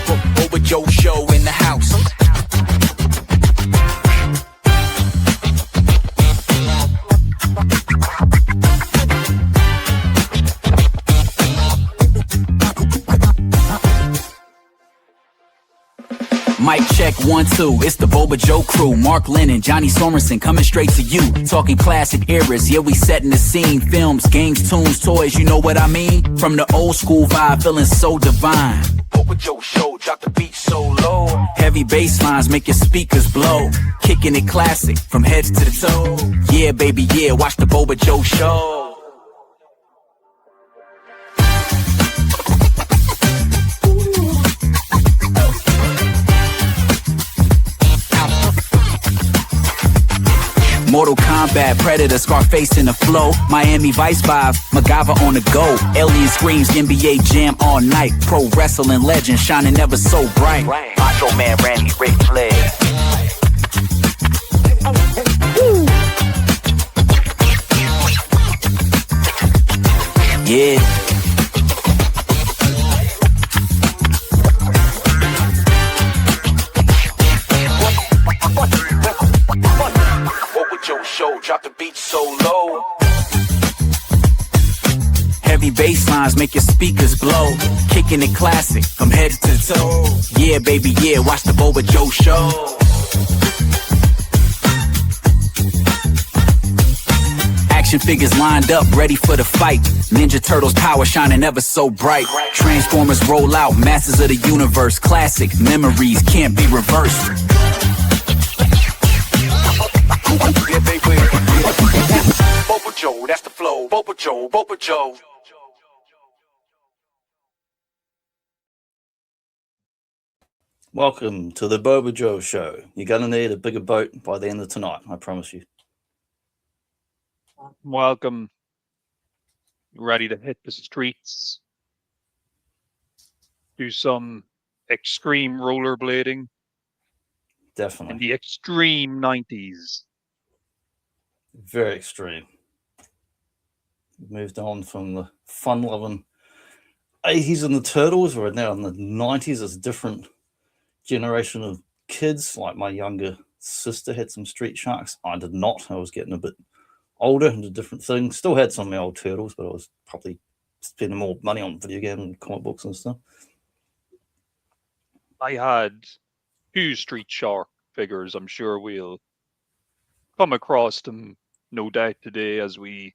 Boba Joe show in the house. Mic check 1 2, it's the Boba Joe crew. Mark Lennon, Johnny Sorensen coming straight to you. Talking classic eras, yeah, we setting the scene. Films, games, tunes, toys, you know what I mean? From the old school vibe, feeling so divine. Boba Joe show, drop the beat so low. Heavy bass lines make your speakers blow. Kicking it classic, from heads to the toe. Yeah, baby, yeah, watch the Boba Joe show. Mortal Kombat, Predator, Scarface in the flow. Miami Vice vibe, MacGyver on the go. Alien screams, NBA Jam all night. Pro wrestling legend, shining ever so bright. Macho Man Randy, Ric Flair. Yeah. Show, drop the beat so low. Heavy bass lines make your speakers blow. Kicking it classic, from head to toe. Yeah, baby, yeah, watch the Boba Joe show. Action figures lined up, ready for the fight. Ninja Turtles power shining ever so bright. Transformers roll out, masters of the universe. Classic memories can't be reversed. Yeah, baby. Boba Joe, that's the flow. Boba Joe, Boba Joe. Welcome to the Boba Joe show. You're going to need a bigger boat by the end of tonight, I promise you. Welcome. Ready to hit the streets. Do some extreme rollerblading. Definitely. In the extreme 90s. Very extreme. Moved on from the fun-loving 80s and the Turtles. We're now in the 90s. There's a different generation of kids. Like my younger sister had some Street Sharks. I did not. I was getting a bit older into different things. Still had some of my old Turtles, but I was probably spending more money on video games and comic books and stuff. I had 2 Street Shark figures. I'm sure we'll come across them, no doubt, today as we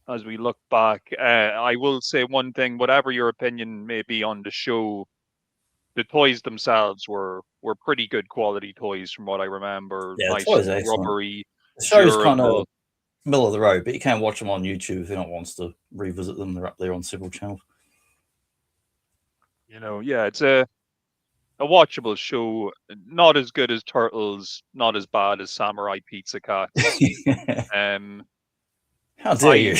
look back. I will say one thing: whatever your opinion may be on the show, the toys themselves were pretty good quality toys, from what I remember. Yeah, nice, toys are rubbery. The show's durable. kind of middle of the road, but you can watch them on YouTube if anyone wants to revisit them. They're up there on several channels. You know, yeah, it's a watchable show. Not as good as Turtles, not as bad as Samurai Pizza Cat. How dare you?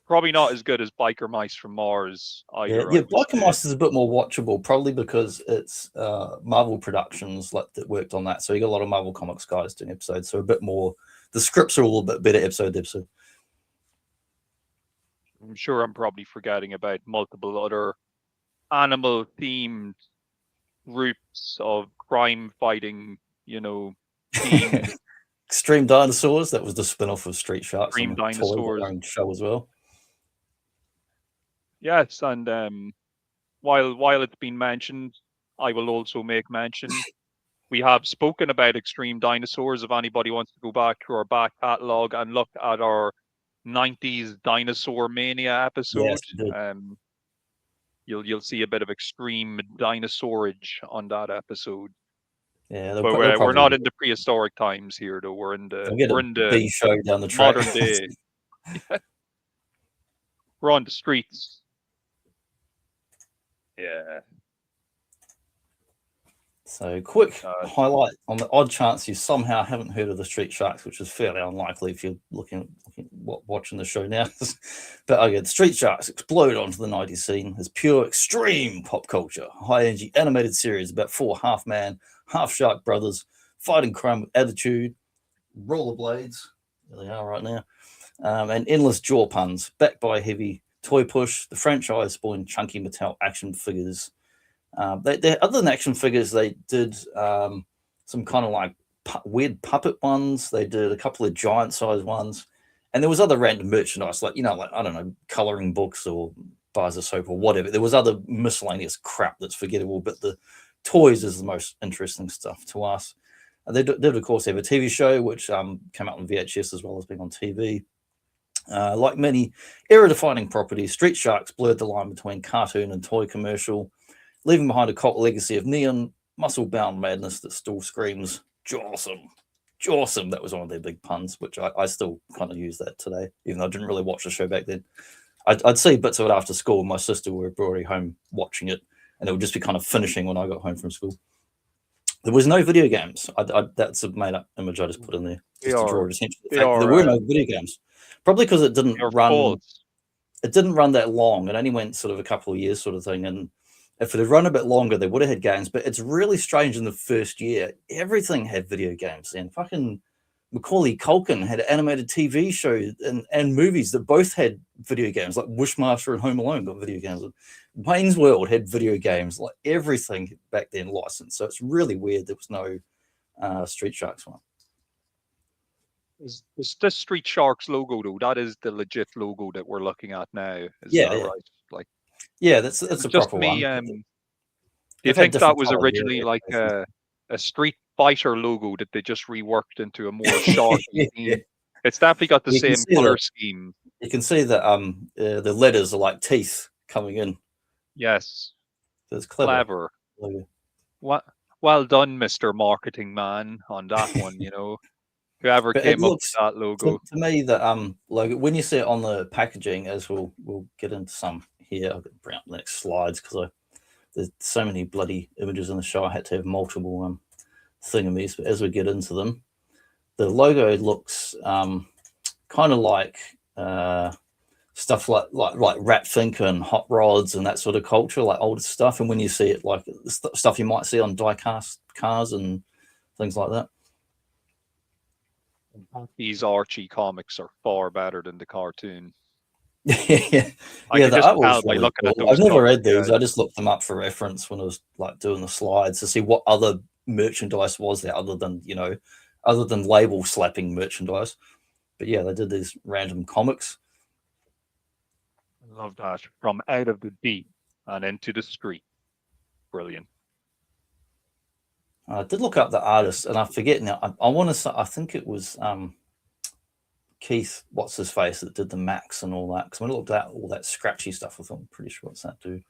Probably not as good as Biker Mice from Mars either. Yeah, Biker Mice is a bit more watchable, probably because it's Marvel Productions that worked on that. So you got a lot of Marvel Comics guys doing episodes, so a bit more. The scripts are a little bit better episode to episode. I'm sure I'm probably forgetting about multiple other animal-themed groups of crime-fighting, teams. Extreme Dinosaurs, that was the spin-off of Street Sharks. Extreme Dinosaurs. Own show as well. Yes, and while it's been mentioned, I will also make mention. We have spoken about Extreme Dinosaurs. If anybody wants to go back to our back catalogue and look at our 90s Dinosaur Mania episode, yes, you'll see a bit of extreme dinosaurage on that episode. Yeah, but we're not in the prehistoric times here, though. We're in the B show down the track. Modern day. We're on the streets. Yeah. So, quick highlight on the odd chance you somehow haven't heard of the Street Sharks, which is fairly unlikely if you're watching the show now. But again, Street Sharks explode onto the 90s scene as pure extreme pop culture, high energy animated series about 4 half-man, half-shark brothers fighting crime with attitude, rollerblades, there they are right now, and endless jaw puns, backed by heavy toy push. The franchise spawned chunky Mattel action figures Other than action figures, they did some kind of like weird puppet ones. They did a couple of giant size ones, and there was other random merchandise, like like I don't know, coloring books or bars of soap or whatever. There was other miscellaneous crap that's forgettable, but the toys is the most interesting stuff to us. They did, of course, have a TV show which came out on VHS as well as being on TV. Like many era-defining properties, Street Sharks blurred the line between cartoon and toy commercial, leaving behind a cult legacy of neon, muscle-bound madness that still screams "Jawsome." Jawsome, that was one of their big puns, which I still kind of use that today, even though I didn't really watch the show back then. I'd see bits of it after school. My sister were already home watching it, and it would just be kind of finishing when I got home from school. There was no video games. That's a made-up image I just put in there. Just to draw attention to the fact there were no video games. Probably because it didn't run. False. It didn't run that long. It only went sort of a couple of years, sort of thing. And if it had run a bit longer, they would have had games. But it's really strange. In the first year, everything had video games. And fucking Macaulay Culkin had animated TV shows and movies that both had video games, like Wishmaster and Home Alone got video games. Wayne's World had video games, like everything back then licensed. So it's really weird there was no Street Sharks one. Is this Street Sharks logo though? That is the legit logo that we're looking at now. Is yeah, that yeah. Right? Like, yeah, that's a just proper me. one. Do you think that was originally like a Street Fighter logo that they just reworked into a more sharp? Yeah. It's definitely got the same color scheme. You can see that the letters are like teeth coming in. Yes, that's clever. What? Well done, Mr. Marketing Man, on that one. Whoever came up with that logo. To me, that logo, when you see it on the packaging, as we'll get into some here. I'll bring up the next slides because there's so many bloody images in the show. I had to have multiple thingamies. But as we get into them, the logo looks kind of like stuff like Rat Fink and Hot Rods and that sort of culture, like older stuff. And when you see it, like stuff you might see on die-cast cars and things like that. These Archie comics are far better than the cartoon. yeah, the art was really cool. I've never read these. I just looked them up for reference when I was like doing the slides to see what other merchandise was there other than label slapping merchandise. But yeah, they did these random comics. I love that. From out of the deep and into the street. Brilliant. I did look up the artist, and I forget now. I want to say, I think it was Keith, what's his face, that did the Max and all that. Because when I looked at all that scratchy stuff, I thought, I'm pretty sure what's that dude.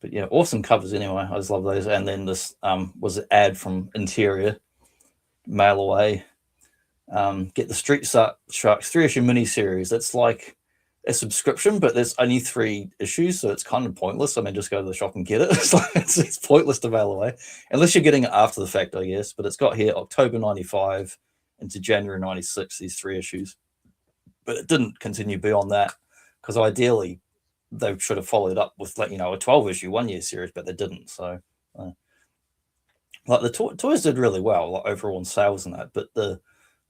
But yeah, awesome covers anyway. I just love those. And then this was an ad from Interior, mail away. Get the Street Sharks 3-issue miniseries. That's like a subscription, but there's only 3 issues, so it's kind of pointless. I mean, just go to the shop and get it. It's pointless to mail away, unless you're getting it after the fact, I guess. But it's got here October 95 into January 96, these 3 issues. But it didn't continue beyond that, because ideally they should have followed up with, like, a 12-issue 1-year series, but they didn't. So like the toys did really well, like overall in sales and that, but the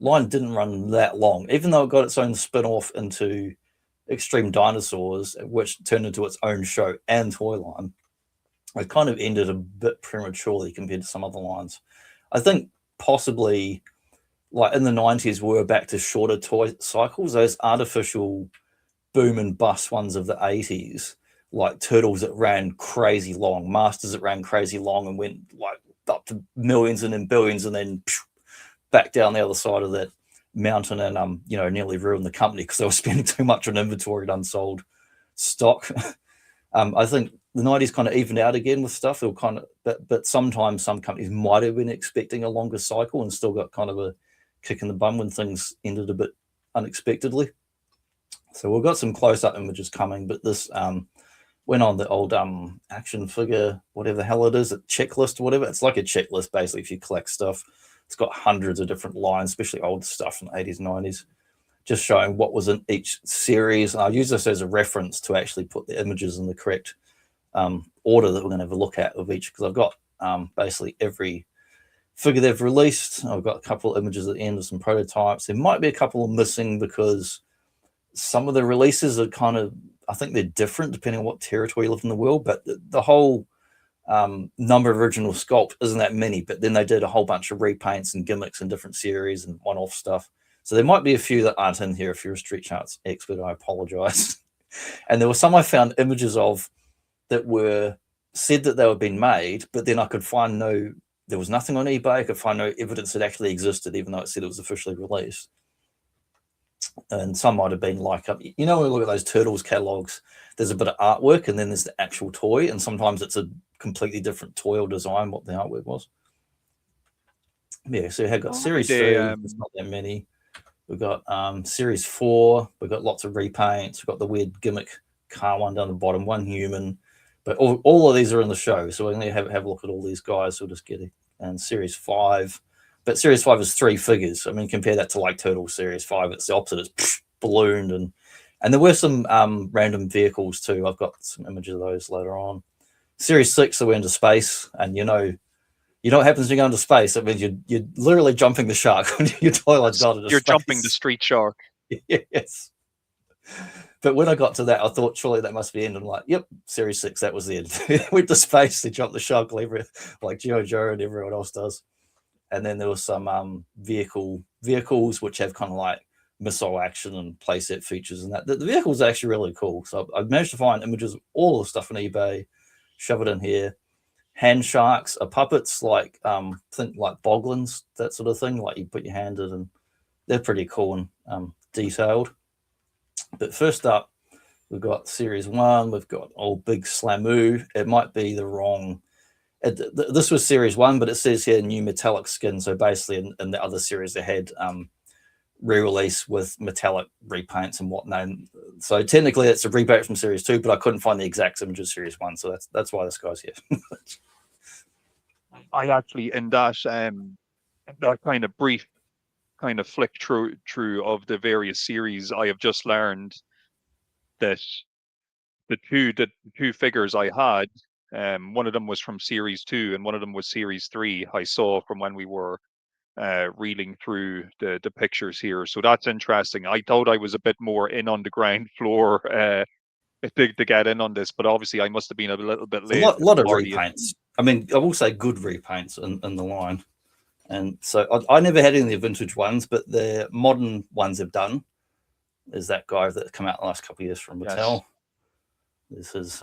line didn't run that long, even though it got its own spin-off into Extreme Dinosaurs, which turned into its own show and toy line. It kind of ended a bit prematurely compared to some other lines. I think possibly, like in the 90s, we were back to shorter toy cycles. Those artificial boom and bust ones of the 80s, like Turtles that ran crazy long, Masters that ran crazy long and went like up to millions and then billions, and then back down the other side of that mountain and nearly ruined the company because they were spending too much on inventory and unsold stock. I think the 90s kind of evened out again with stuff. They were kind of, but sometimes some companies might have been expecting a longer cycle and still got kind of a kick in the bum when things ended a bit unexpectedly. So we've got some close-up images coming, but this went on the old action figure, whatever the hell it is, a checklist or whatever. It's like a checklist basically if you collect stuff. It's got hundreds of different lines, especially old stuff from the 80s and 90s, just showing what was in each series. And I use this as a reference to actually put the images in the correct order that we're going to have a look at of each, because I've got basically every figure they've released. I've got a couple of images at the end of some prototypes. There might be a couple missing because some of the releases are kind of I think they're different depending on what territory you live in the world, but the whole number of original sculpt isn't that many, but then they did a whole bunch of repaints and gimmicks in different series and one-off stuff. So there might be a few that aren't in here. If you're a Street Sharks expert, I apologize. And there were some I found images of that were said that they had been made, but then I could find there was nothing on eBay. I could find no evidence it actually existed, even though it said it was officially released. And some might have been like, when we look at those Turtles catalogs, there's a bit of artwork and then there's the actual toy. And sometimes it's a completely different toy or design, what the artwork was. Yeah, so we have got Series 3, there's not that many. We've got Series 4, we've got lots of repaints, we've got the weird gimmick car one down the bottom, one human. But all of these are in the show, so we're going to have a look at all these guys. We'll just get it. And Series 5. But Series 5 is 3 figures. I mean, compare that to like Turtle Series 5. It's the opposite. It's ballooned. And there were some random vehicles too. I've got some images of those later on. Series 6, they went into space. And you know what happens when you go into space? It means you're literally jumping the shark when your toilet's gone into You're space. jumping the street shark. Yes. But when I got to that, I thought surely that must be end. I'm like, yep, Series 6, that was the end. Went to space, they jumped the shark like G.I. Joe and everyone else does. And then there was some vehicles which have kind of like missile action and playset features and that. The vehicles are actually really cool. So I managed to find images of all the stuff on eBay, shove it in here. Hand sharks are puppets like think like boglins, that sort of thing. Like you put your hand in, and they're pretty cool and detailed. But first up, we've got Series 1. We've got old Big Slamoo. It might be the wrong. This was Series 1, but it says here new metallic skin. So basically, in the other series, they had re-release with metallic repaints and whatnot. So technically, it's a repaint from Series 2, but I couldn't find the exact image of Series 1. So that's why this guy's here. I actually, in that kind of brief kind of flick through of the various series, I have just learned that the two figures I had, one of them was from Series 2 and one of them was Series 3. I saw from when we were reading through the pictures here. So that's interesting. I thought I was a bit more in on the ground floor to get in on this, but obviously I must have been a little bit late. A lot of repaints. I mean, I will say good repaints in the line. And so I never had any of the vintage ones, but the modern ones have done. There's that guy that's come out the last couple of years from Mattel. Yes. This is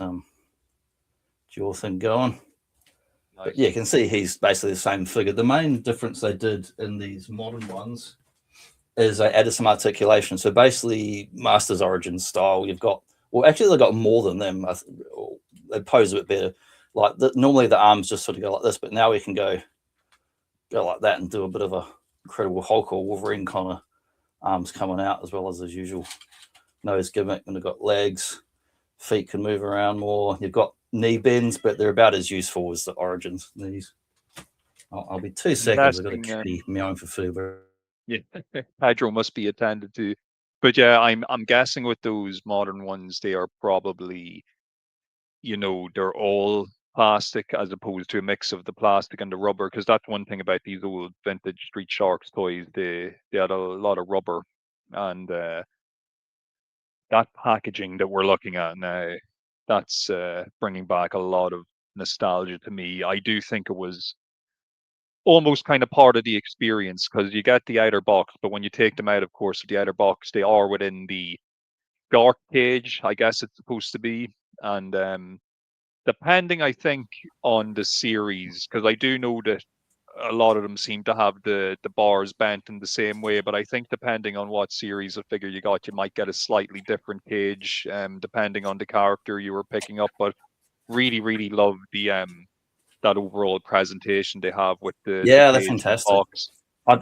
dual thing going. Nice. But yeah, you can see he's basically the same figure. The main difference they did in these modern ones is they added some articulation. So basically, Masters Origins style, you've got, well, actually, they've got more than them. They pose a bit better. Like normally the arms just sort of go like this, but now we can go like that and do a bit of a Incredible Hulk or Wolverine kind of arms coming out, as well as usual nose gimmick. And they've got legs, feet can move around more. You've got knee bends, but they're about as useful as the Origins knees. I'll be 2 seconds. I've got a kitty meowing for food. Yeah, Hydro must be attended to. But yeah, I'm guessing with those modern ones, they are probably, they're all plastic as opposed to a mix of the plastic and the rubber, because that's one thing about these old vintage Street Sharks toys. They had a lot of rubber, and that packaging that we're looking at now, that's bringing back a lot of nostalgia to me. I do think it was almost kind of part of the experience, because you get the outer box, but when you take them out, of course, of the outer box, they are within the dark cage, I guess it's supposed to be. And depending, I think, on the series, because I do know that a lot of them seem to have the bars bent in the same way, but I think depending on what series of figure you got, you might get a slightly different cage, depending on the character you were picking up. But really, really love the that overall presentation they have with the they're fantastic. Box.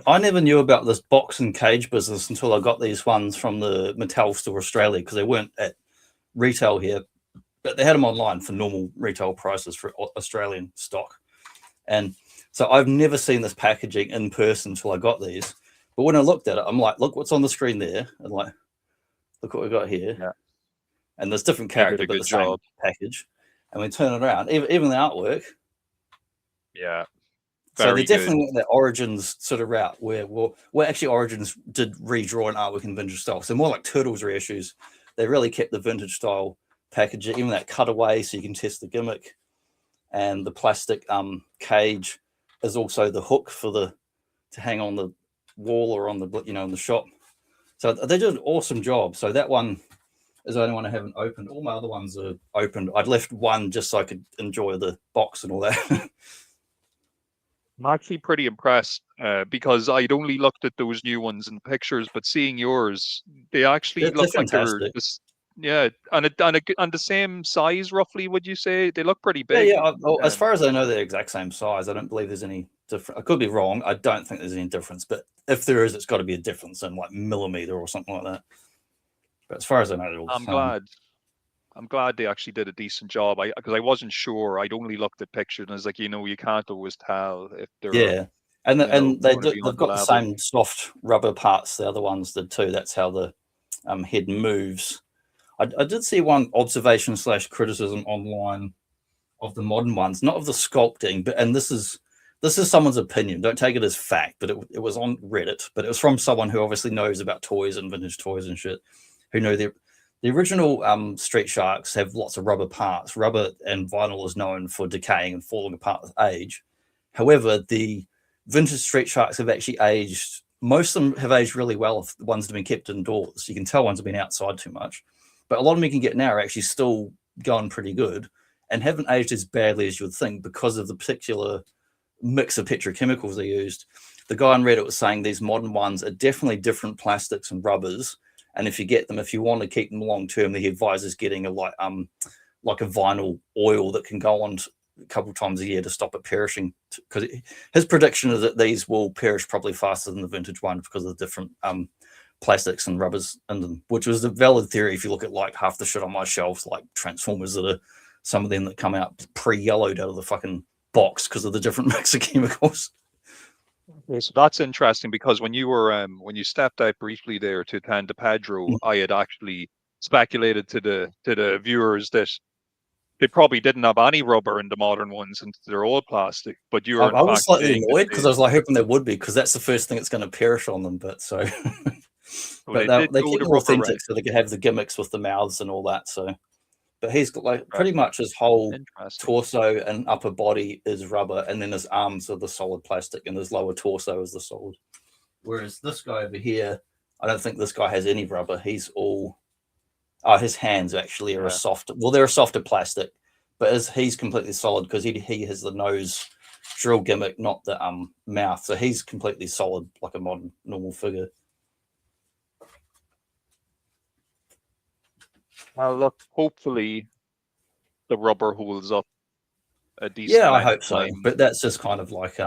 I never knew about this box and cage business until I got these ones from the Mattel Store Australia, because they weren't at retail here, but they had them online for normal retail prices for Australian stock. And so I've never seen this packaging in person until I got these. But when I looked at it, I'm like, look what's on the screen there. And like, look what we got here. Yeah. And there's different characters, but the same package. And we turn it around, even the artwork. Yeah. So they definitely went that Origins sort of route where actually Origins did redraw an artwork in vintage style. So more like Turtles reissues they really kept the vintage style packaging, even that cutaway, so you can test the gimmick. And the plastic cage is also the hook for to hang on the wall or on the in the shop. So they did an awesome job. So that one is the only one I haven't opened. All my other ones are opened. I'd left one just so I could enjoy the box and all that. I'm actually pretty impressed because I'd only looked at those new ones in pictures, but seeing yours, they actually look like they're just, yeah, and the same size roughly. Would you say they look pretty big? Yeah. As far as I know, they're the exact same size. I don't believe there's any different. I could be wrong. I don't think there's any difference, but if there is, it's got to be a difference in like millimeter or something like that. But as far as I know, they're all the same. I'm glad they actually did a decent job. Because I wasn't sure. I'd only looked at pictures, and I was like, you can't always tell if they're and they've got the same soft rubber parts the other ones did too. That's how the head moves. I did see one observation / criticism online of the modern ones, not of the sculpting, but this is someone's opinion. Don't take it as fact, but it was on Reddit. But it was from someone who obviously knows about toys and vintage toys and shit, who know the original Street Sharks have lots of rubber parts. Rubber and vinyl is known for decaying and falling apart with age. However, the vintage Street Sharks have actually aged. Most of them have aged really well. The ones that have been kept indoors, you can tell ones have been outside too much. But a lot of them you can get now are actually still going pretty good and haven't aged as badly as you would think because of the particular mix of petrochemicals they used. The guy on Reddit was saying these modern ones are definitely different plastics and rubbers. And if you want to keep them long term, he advises getting a vinyl oil that can go on a couple of times a year to stop it perishing. Because his prediction is that these will perish probably faster than the vintage ones because of the different plastics and rubbers in them, which was a valid theory. If you look at like half the shit on my shelves, like Transformers, that are some of them that come out pre-yellowed out of the fucking box because of the different mix of chemicals. Okay, so that's interesting because when you stepped out briefly there to attend to Pedro, I had actually speculated to the viewers that they probably didn't have any rubber in the modern ones and they're all plastic. But I was slightly annoyed because I was like hoping there would be, because that's the first thing that's going to perish on them. But so, but they keep them authentic, so they can have the gimmicks with the mouths and all that. So. But he's got like pretty much his whole torso and upper body is rubber, and then his arms are the solid plastic, and his lower torso is the solid. Whereas this guy over here, I don't think this guy has any rubber. He's all, his hands actually are a softer. Well, they're a softer plastic, but he's completely solid because he has the nose drill gimmick, not the mouth. So he's completely solid, like a modern normal figure. Well, look, hopefully the rubber holds up a decent. Yeah, I hope so. But that's just kind of like,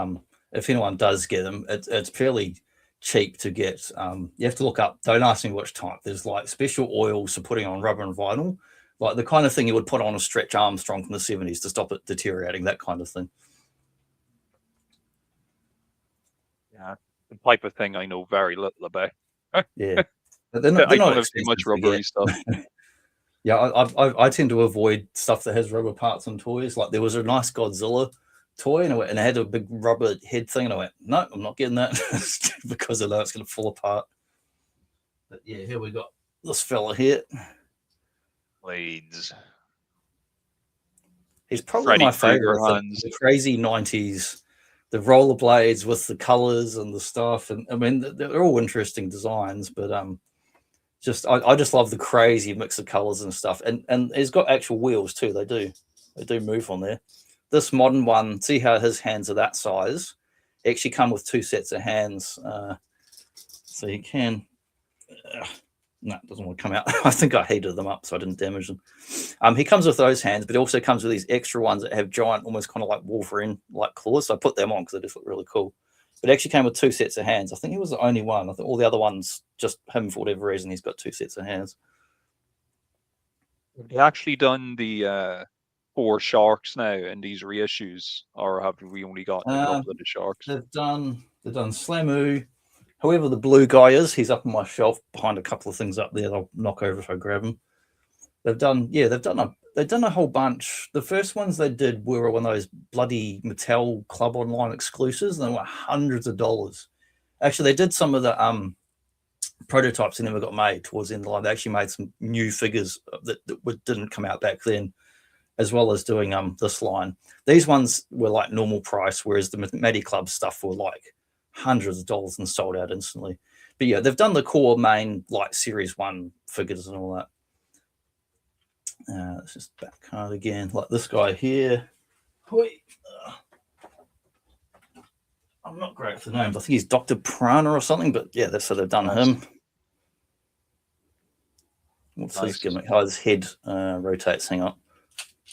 if anyone does get them, it's fairly cheap to get. You have to look up. Don't ask me which type. There's like special oils for putting on rubber and vinyl, like the kind of thing you would put on a Stretch Armstrong from the 70s to stop it deteriorating. That kind of thing. Yeah, the type of thing I know very little about. Yeah, but they're not have too much rubbery stuff. Yeah, I tend to avoid stuff that has rubber parts on toys. Like there was a nice Godzilla toy and it had a big rubber head thing, and I went, no, I'm not getting that because I know it's going to fall apart. But yeah, here we got this fella here. Blades. He's probably my favorite. The crazy 90s, the rollerblades with the colors and the stuff, and I mean they're all interesting designs, but I just love the crazy mix of colors and stuff, and he's got actual wheels too. They do move on there. This modern one, see how his hands are that size? They actually come with 2 sets of hands, so you can. No, it doesn't want to come out. I think I heated them up, so I didn't damage them. He comes with those hands, but he also comes with these extra ones that have giant, almost kind of like Wolverine like claws. So I put them on because they just look really cool. But it actually came with 2 sets of hands. I think he was the only one. I think all the other ones, just him for whatever reason, he's got 2 sets of hands. Have they actually done the 4 sharks now in these reissues, or have we only got a couple of the sharks? They've done Slamu. However, the blue guy he's up on my shelf behind a couple of things up there. I'll knock over if I grab him. They've done a whole bunch. The first ones they did were one of those bloody Mattel Club Online exclusives, and they were hundreds of dollars. Actually, they did some of the prototypes that never got made towards the end of the line. They actually made some new figures that didn't come out back then, as well as doing this line. These ones were like normal price, whereas the Matty Club stuff were like hundreds of dollars and sold out instantly. But yeah, they've done the core main like Series 1 figures and all that. Let's just back card again, like this guy here. I'm not great for the names. I think he's Dr. Prana or something, but yeah, that's how they've done him. What's his gimmick? How his head rotates. Hang on.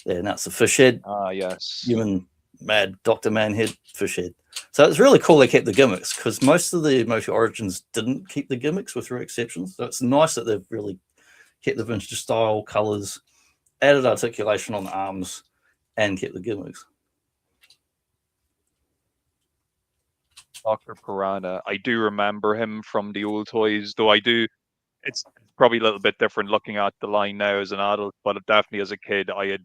Yeah, now it's the fish head. Ah, yes. Human mad Dr. Man head, fish head. So it's really cool they kept the gimmicks, because most of the Emoji Origins didn't keep the gimmicks with few exceptions. So it's nice that they've really kept the vintage style, colours, added articulation on the arms, and kept the gimmicks. Dr. Piranha. I do remember him from the old toys, though it's probably a little bit different looking at the line now as an adult, but definitely as a kid, I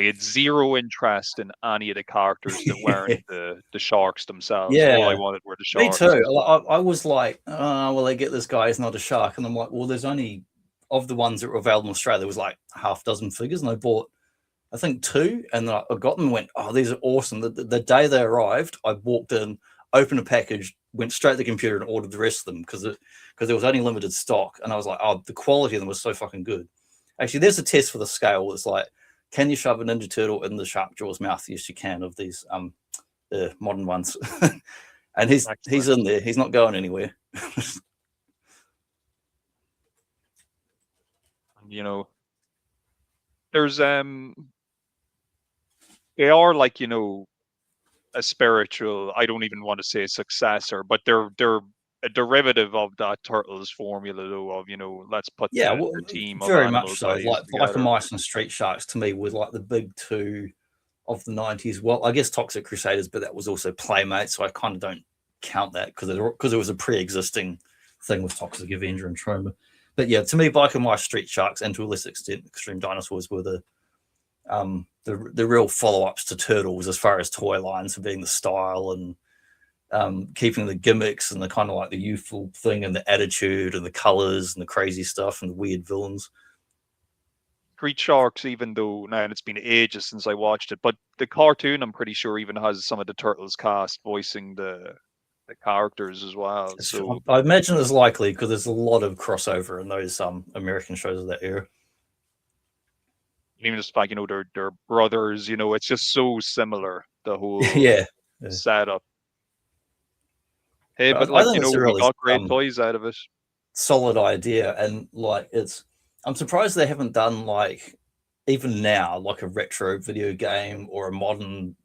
had zero interest in any of the characters that weren't the sharks themselves. Yeah. All I wanted were the sharks. Me too. I was like, well, they get this guy, he's not a shark. And I'm like, well, there's only, of the ones that were available in Australia, there was like half dozen figures, and I bought, I think 2, and I got them and went, oh, these are awesome. The day they arrived, I walked in, opened a package, went straight to the computer and ordered the rest of them because there was only limited stock. And I was like, oh, the quality of them was so fucking good. Actually, there's a test for the scale. It's like, can you shove a Ninja Turtle in the Sharkjaw's mouth? Yes, you can, of these modern ones. And he's in there. He's not going anywhere. You know, there's they are like, you know, a spiritual, I don't even want to say successor, but they're a derivative of that Turtles formula, though, of, you know, let's put the team very of much so. Like together. Mice and Street Sharks to me were like the big 2 of the 90s. Well, I guess Toxic Crusaders, but that was also Playmates, so I kind of don't count that because it was a pre-existing thing with Toxic Avenger and Troma. But yeah, to me, Biker Mice, Street Sharks, and to a lesser extent, Extreme Dinosaurs were the real follow-ups to Turtles as far as toy lines, of being the style and keeping the gimmicks and the kind of like the youthful thing and the attitude and the colors and the crazy stuff and the weird villains. Street Sharks, even though now it's been ages since I watched it, but the cartoon, I'm pretty sure, even has some of the Turtles cast voicing the characters as well. So I imagine it's likely because there's a lot of crossover in those American shows of that era. Even just like, you know, they're brothers, you know, it's just so similar, the whole setup. Hey, but like, you know, we got great toys out of it. Solid idea, and like I'm surprised they haven't done like even now like a retro video game or a modern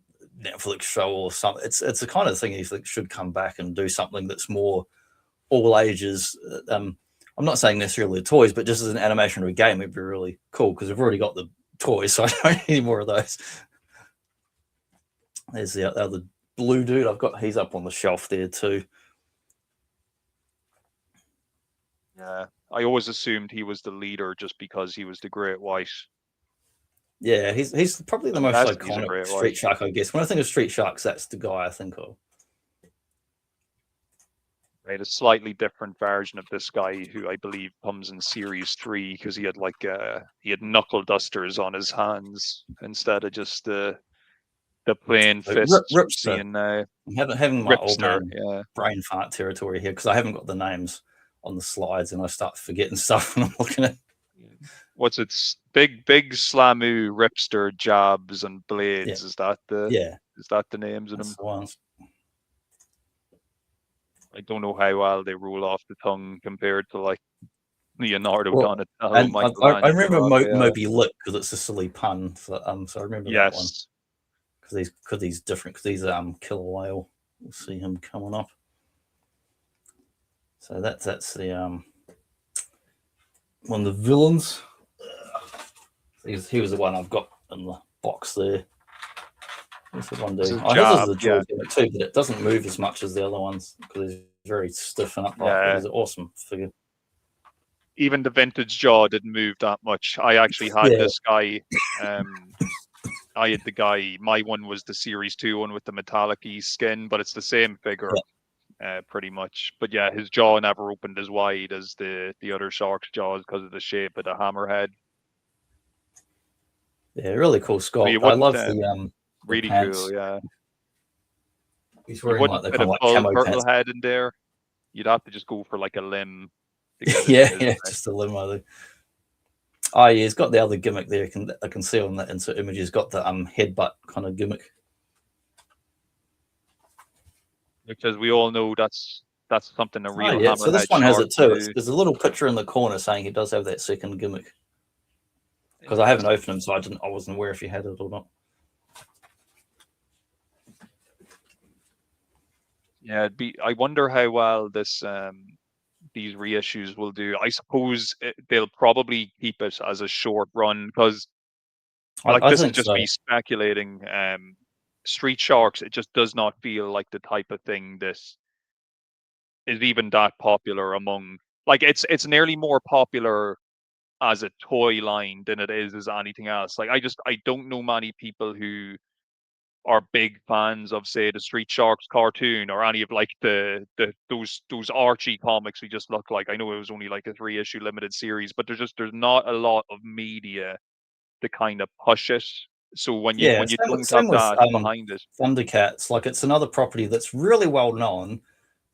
Netflix show or something. It's the kind of thing you think should come back and do something that's more all ages. I'm not saying necessarily the toys, but just as an animation of a game, it'd be really cool because we've already got the toys, so I don't need any more of those. There's the other blue dude he's up on the shelf there too. Yeah, I always assumed he was the leader just because he was the Great White. Yeah, he's probably the most iconic Street Shark, I guess. When I think of Street Sharks, that's the guy I think of. Right, a slightly different version of this guy, who I believe comes in Series 3, because he had like he had knuckle dusters on his hands instead of just the plain fist. Ripster. I'm having my old man brain fart territory here because I haven't got the names on the slides and I start forgetting stuff when I'm looking at. What's its big Slamu, Ripster, Jabs, and Blades? Yeah. Is that the names of them? Ones. I don't know how well they roll off the tongue compared to like Leonardo Donatello. I remember Moby Lick because it's a silly pun. So I remember that one. Because he's different. Because he's Killer Whale. We'll see him coming up. So that's the one of the villains. He was the one I've got in the box there. What's the one dude? I know there's a jaw too, but it doesn't move as much as the other ones because he's very stiff and upright. Yeah. He's an awesome figure. Even the vintage jaw didn't move that much. I actually had this guy. I had the guy. My one was the Series 2 one with the metallic-y skin, but it's the same figure. pretty much. But yeah, his jaw never opened as wide as the other shark's jaws because of the shape of the hammerhead. Yeah, really cool sculpt. I love the really pants. cool, yeah. He's wearing like the kind of like full camo turtle pants. head in there. You'd have to just go for like a limb. To get yeah, just a limb. I think. Oh yeah, he's got the other gimmick there. I can see on that insert image. He's got the headbutt kind of gimmick. Which, as we all know, that's something a real hammerhead. So this one has it too. Do. There's a little picture in the corner saying he does have that second gimmick. Because I haven't opened him, so I wasn't aware if he had it or not. Yeah, I wonder how well this these reissues will do. I suppose they'll probably keep it as a short run because, like, this is just me speculating. Street Sharks, it just does not feel like the type of thing this is even that popular among. Like, it's nearly more popular as a toy line than it is as anything else. Like, I don't know many people who are big fans of, say, the Street Sharks cartoon or any of like those Archie comics we just look like. I know it was only like a 3-issue limited series, but there's not a lot of media to kind of push it. So when you don't have that behind it, Thundercats, like it's another property that's really well known,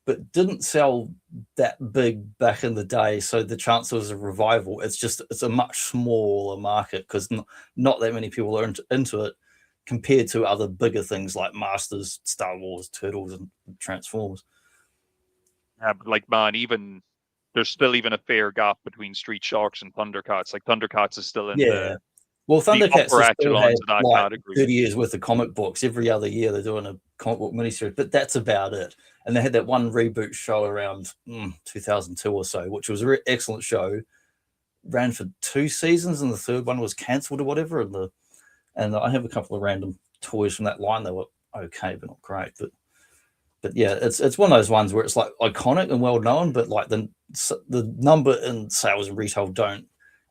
but didn't sell that big back in the day. So the chances of revival, it's a much smaller market because not that many people are into it compared to other bigger things like Masters, Star Wars, Turtles, and Transformers. Yeah, but like, man, there's still even a fair gap between Street Sharks and Thundercats. Like, Thundercats is still in the Thundercats upper echelons of that like category. 30 years worth of comic books. Every other year they're doing a comic book miniseries, but that's about it. And they had that one reboot show around 2002 or so, which was an excellent show. Ran for 2 seasons, and the third one was cancelled or whatever. And I have a couple of random toys from that line. They were okay, but not great. But yeah, it's one of those ones where it's like iconic and well known, but like the number in sales and retail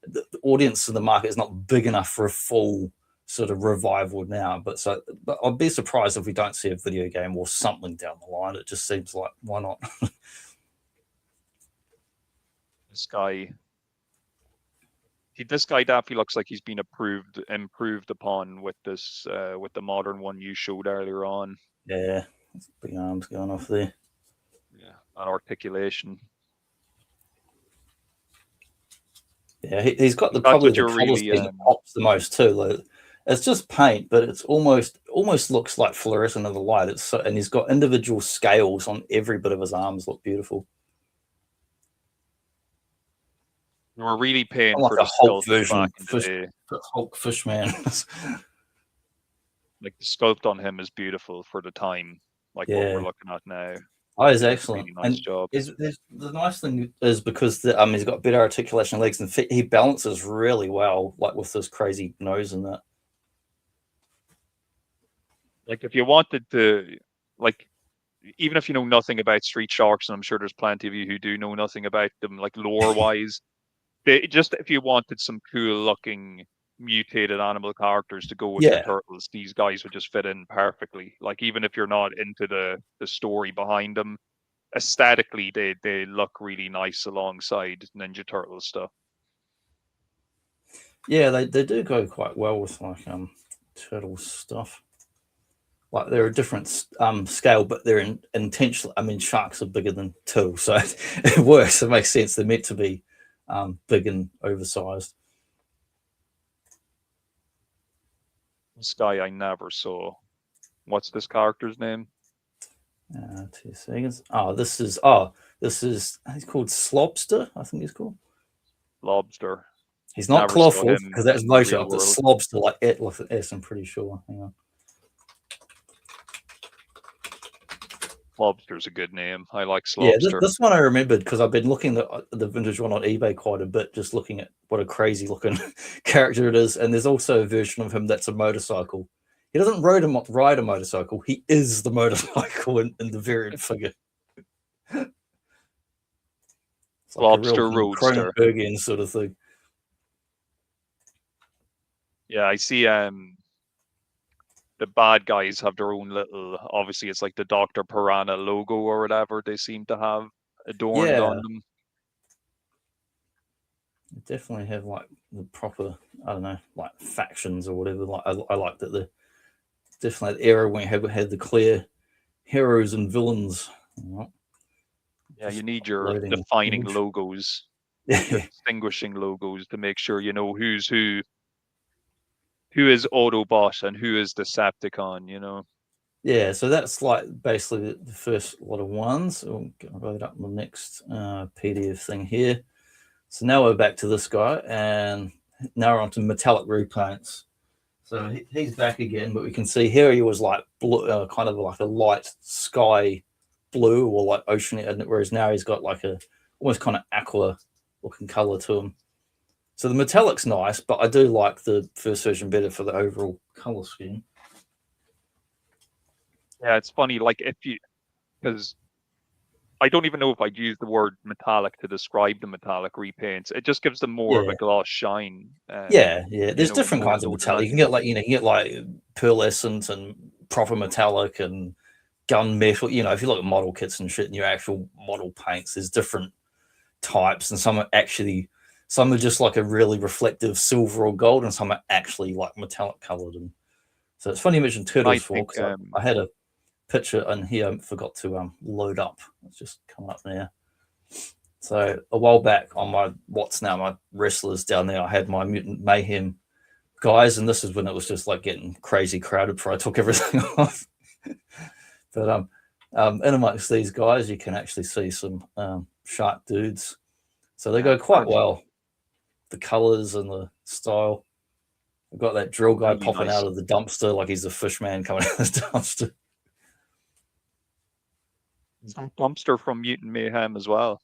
the audience in the market is not big enough for a full sort of revival now. But I'd be surprised if we don't see a video game or something down the line. It just seems like, why not? This guy definitely looks like he's been improved upon with this with the modern one you showed earlier on. Yeah, big arms going off there. Yeah, and articulation. Yeah, he's got probably the color scheme that pops the most too. Like, it's just paint, but it's almost looks like fluorescent in the light. And he's got individual scales on every bit of his arms. Look beautiful. We're really paying like for a the Hulk sculpt version, back in the day. Hulk Fishman. Like, the sculpt on him is beautiful for the time. Like, what we're looking at now. Oh, he's excellent. Really nice job. The nice thing is because he's got better articulation legs and he balances really well, like with this crazy nose and that. Like, if you wanted to, like, even if you know nothing about Street Sharks, and I'm sure there's plenty of you who do know nothing about them, like lore-wise, if you wanted some cool-looking mutated animal characters to go with the turtles, these guys would just fit in perfectly. Like, even if you're not into the story behind them, aesthetically they look really nice alongside Ninja Turtle stuff. Yeah, they do go quite well with like turtle stuff. Like, they're a different scale, but they're intentional. I mean, sharks are bigger than turtles, so it works. It makes sense. They're meant to be big and oversized. This guy I never saw. What's this character's name? 2 seconds. This is he's called Slobster, I think he's called. Lobster. He's not Clawful, because that's motor up. It's Slobster, like it with an S, I'm pretty sure. Hang on. Lobster's a good name. I like Slobster. Yeah, this one I remembered because I've been looking at the vintage one on eBay quite a bit, just looking at what a crazy looking character it is. And there's also a version of him that's a motorcycle. He doesn't ride a motorcycle. He is the motorcycle in the variant figure. It's like Lobster Roadster. Cronenbergian sort of thing. Yeah, I see. the bad guys have their own little. Obviously, it's like the Dr. Piranha logo or whatever they seem to have adorned on them. Definitely have like the proper, I don't know, like factions or whatever. Like I like that the definitely the era when we had the clear heroes and villains. Yeah, you need your defining logos, your distinguishing logos to make sure you know who's who is Autobot and who is Decepticon, you know. Yeah, so that's like basically the first lot of ones. I'll load up the next PDF thing here. So now we're back to this guy, and now we're on to metallic repaints. So he's back again, but we can see here he was like blue, kind of like a light sky blue or like ocean, whereas now he's got like a almost kind of aqua looking color to him. So the metallic's nice, but I do like the first version better for the overall color scheme. Yeah, it's funny, like because I don't even know if I'd use the word metallic to describe the metallic repaints. It just gives them more of a gloss shine. Yeah. There's different kinds of metallic. You can get like, you can get like pearlescent and proper metallic and gunmetal. You know, if you look at model kits and shit and your actual model paints, there's different types, and some are just like a really reflective silver or gold, and some are actually like metallic colored. And so it's funny you mentioned Turtles for, because I had a picture in here I forgot to load up. It's just coming up now. So a while back on my my wrestlers down there, I had my Mutant Mayhem guys, and this is when it was just like getting crazy crowded before I took everything off. But in amongst these guys, you can actually see some shark dudes. So they go quite well. The colors and the style. I've got that drill guy popping out of the dumpster like he's a fish man coming out of the dumpster. Dumpster from Mutant Mayhem as well.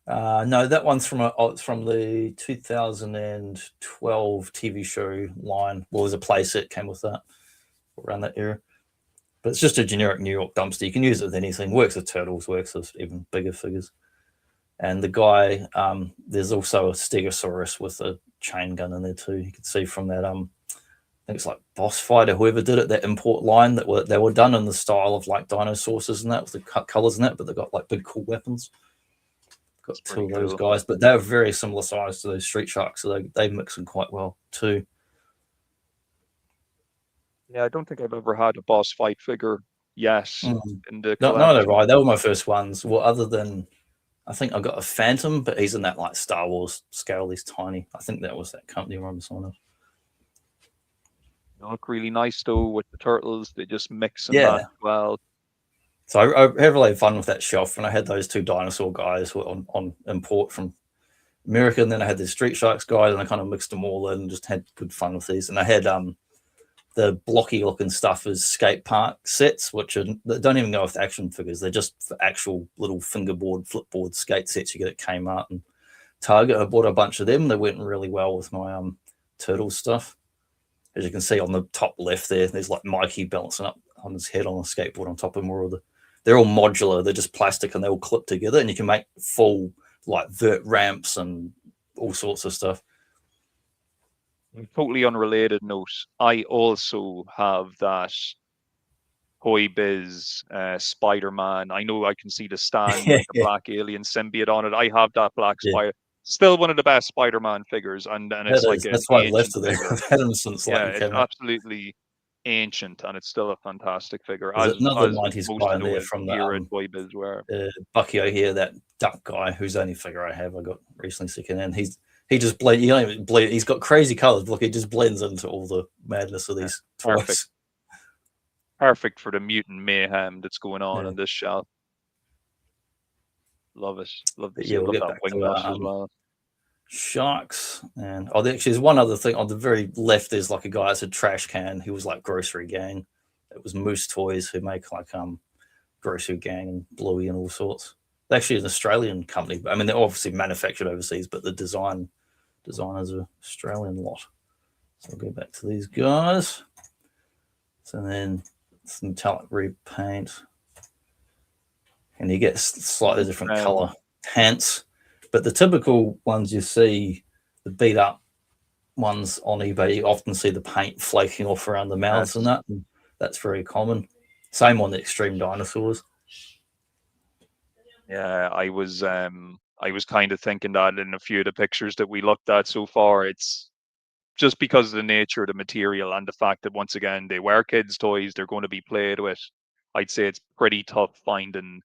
No, that one's from the 2012 TV show line. Well, there's a playset came with that around that era. But it's just a generic New York dumpster. You can use it with anything. Works with Turtles, works with even bigger figures. And the guy, there's also a Stegosaurus with a chain gun in there too. You can see from that, I think it's like Boss Fighter, whoever did it, that import line they were done in the style of like Dinosaurs and that, with the colors in that, but they got like big cool weapons. Got two of those guys, but they're very similar size to those Street Sharks, so they mix them quite well too. Yeah, I don't think I've ever had a boss fight figure yet in the collection. No, right. They were my first ones. Well, other than I think I got a Phantom, but he's in that like Star Wars scale. He's tiny. I think that was that company I remember someone else. They look really nice though with the turtles. They just mix and match well. So I had really fun with that shelf, and I had those two dinosaur guys on import from America, and then I had the Street Sharks guys, and I kind of mixed them all in and just had good fun with these. And I had the blocky looking stuff as skate park sets, which they don't even go with action figures. They're just for actual little fingerboard, flipboard skate sets you get at Kmart and Target. I bought a bunch of them. They went really well with my turtle stuff. As you can see on the top left there's like Mikey balancing up on his head on a skateboard on top of them. They're all modular. They're just plastic and they all clip together, and you can make full like vert ramps and all sorts of stuff. Totally unrelated note, I also have that Toy Biz Spider-Man. I know I can see the stand with the black alien symbiote on it. I have that black Spider. Still one of the best Spider-Man figures, and it's like that's why I left it there. I've had him since it's absolutely ancient, and it's still a fantastic figure. There's another 90s guy in there from the Toy Biz where Bucky O'Hare, that duck guy, whose only figure I have. I got recently secondhand. He just blends. You don't even blend. He's got crazy colors. Look, he just blends into all the madness of these toys. Perfect for the mutant mayhem that's going on in this shelf. Love it. Love to see we'll get that back wing to as well. Sharks, and actually, there's one other thing on the very left. There's like a guy that's a trash can. He was like Grocery Gang. It was Moose Toys, who make like Grocery Gang and Bluey and all sorts. They're actually an Australian company. I mean, they're obviously manufactured overseas, but the designers are Australian lot. So I'll go back to these guys. So then some metallic repaint, and you get slightly different color pants. But the typical ones you see, the beat up ones on eBay, you often see the paint flaking off around the mouths and that. And That's very common. Same on the extreme dinosaurs. Yeah, I was kind of thinking that in a few of the pictures that we looked at so far, it's just because of the nature of the material and the fact that once again they were kids' toys, they're going to be played with. I'd say it's pretty tough finding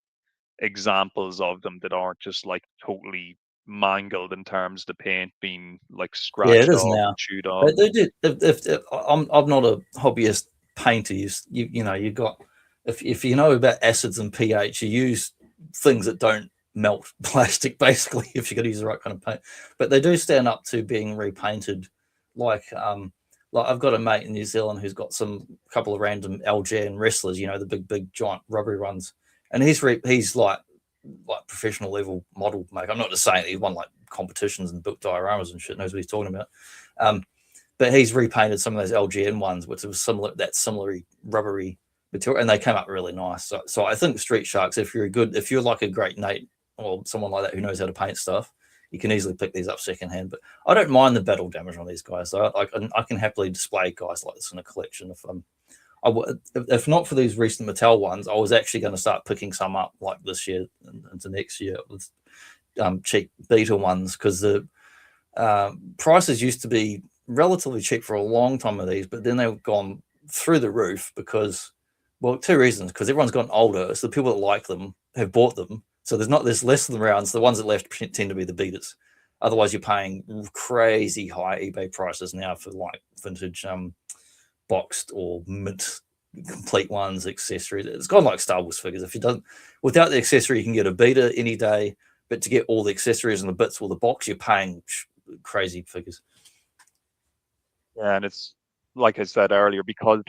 examples of them that aren't just like totally mangled in terms of the paint being like Yeah, it scratched is off now. and chewed off. They do. If I'm not a hobbyist painter, you know you got if you know about acids and pH, you use things that don't melt plastic basically if you're going to use the right kind of paint. But they do stand up to being repainted. Like I've got a mate in New Zealand who's got some couple of random Algerian wrestlers, you know, the big giant rubbery ones, and he's like professional level model maker. I'm not just saying he won like competitions and built dioramas and shit, knows what he's talking about. But he's repainted some of those LGN ones, which was similar rubbery material, and they came up really nice. So I think Street Sharks, if you're like a great Nate or someone like that who knows how to paint stuff, you can easily pick these up secondhand. But I don't mind the battle damage on these guys. So I can happily display guys like this in a collection. If not for these recent Mattel ones, I was actually going to start picking some up like this year and into next year with cheap beta ones, because the prices used to be relatively cheap for a long time of these, but then they've gone through the roof because, well, two reasons. Because everyone's gotten older, so the people that like them have bought them. So there's less of them around. So the ones that left tend to be the beaters. Otherwise, you're paying crazy high eBay prices now for like vintage boxed or mint complete ones, accessories. It's gone like Star Wars figures. If you don't, without the accessory, you can get a beta any day, but to get all the accessories and the bits or the box, you're paying crazy figures. Yeah, and it's like I said earlier, because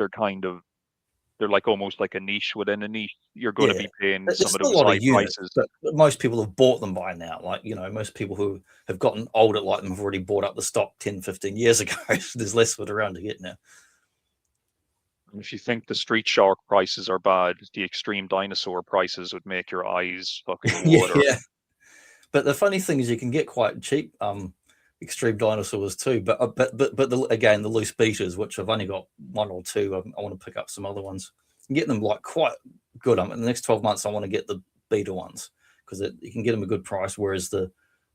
they're like almost like a niche within a niche. You're going to be paying some of those high prices. But most people have bought them by now. Like, you know, most people who have gotten older like them have already bought up the stock 10, 15 years ago. So there's less of it around to get now. If you think the Street Shark prices are bad, the Extreme Dinosaur prices would make your eyes fucking water. Yeah. But the funny thing is you can get quite cheap Extreme Dinosaurs too. But again, the loose beaters, which I've only got one or two, I want to pick up some other ones and get them like quite good. In the next 12 months, I want to get the beta ones because you can get them a good price. Whereas the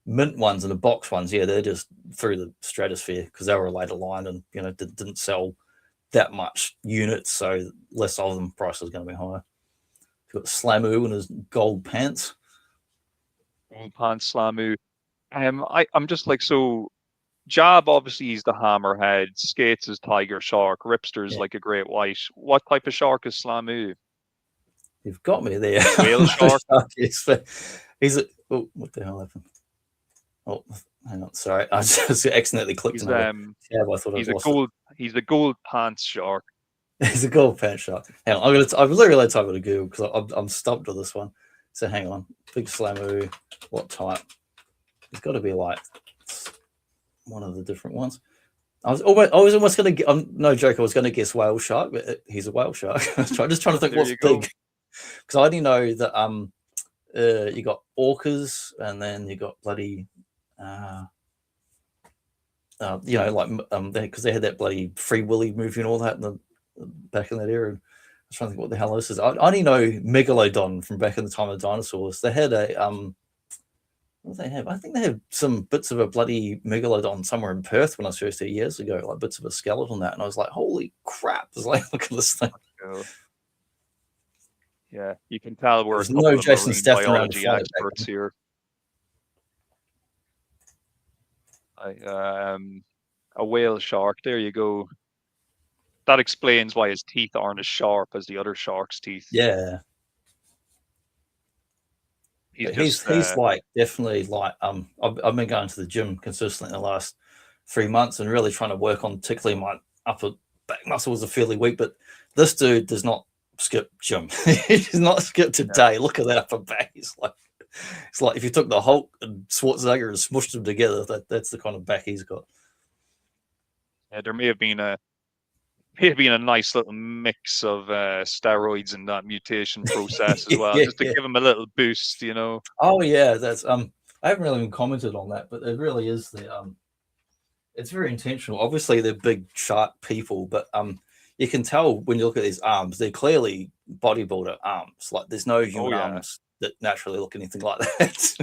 mint ones and the box ones, yeah, they're just through the stratosphere because they were a later line and, you know, didn't sell that much units, so less of them. Price is going to be higher. You've got Slamu and his gold pants. Gold pants, Slamu. I'm just like, so Jab obviously is the hammerhead, Skates is tiger shark, Ripster's like a great white. What type of shark is Slamu? You've got me there. Whale shark. He's a, oh, what the hell happened? Oh, hang on, sorry, I just accidentally clicked. He's, I thought he's a gold pants shark. He's a gold pants shark. Hang on, I've literally typed it to Google because I'm stumped with this one. So hang on, big Slamu, what type? It's got to be like one of the different ones. I was almost going to. No joke. I was going to guess whale shark, but he's a whale shark. I'm just trying to think what's big, because I only know that you got orcas, and then you got bloody, you know, like because they had that bloody Free Willy movie and all that in the back in that era. I was trying to think what the hell this is. I only know Megalodon from back in the time of the dinosaurs. They had a what do they have? I think they have some bits of a bloody megalodon somewhere in Perth when I was first here years ago, like bits of a skeleton that, and I was like, holy crap! I was like, look at this thing. Yeah, you can tell we're no Jason Statham biology experts here. A whale shark. There you go. That explains why his teeth aren't as sharp as the other shark's teeth. Yeah. He's like definitely like I've been going to the gym consistently in the last 3 months and really trying to work on particularly my upper back muscles are fairly weak, but this dude does not skip gym. He's not skipped a day. Look at that upper back. It's like if you took the Hulk and Schwarzenegger and smushed them together, that's the kind of back he's got. Yeah, there may have been a nice little mix of steroids in that mutation process as well, just to give him a little boost, you know. Oh yeah, that's I haven't really even commented on that, but it really is it's very intentional. Obviously, they're big shark people, but you can tell when you look at these arms, they're clearly bodybuilder arms. Like there's no human arms that naturally look anything like that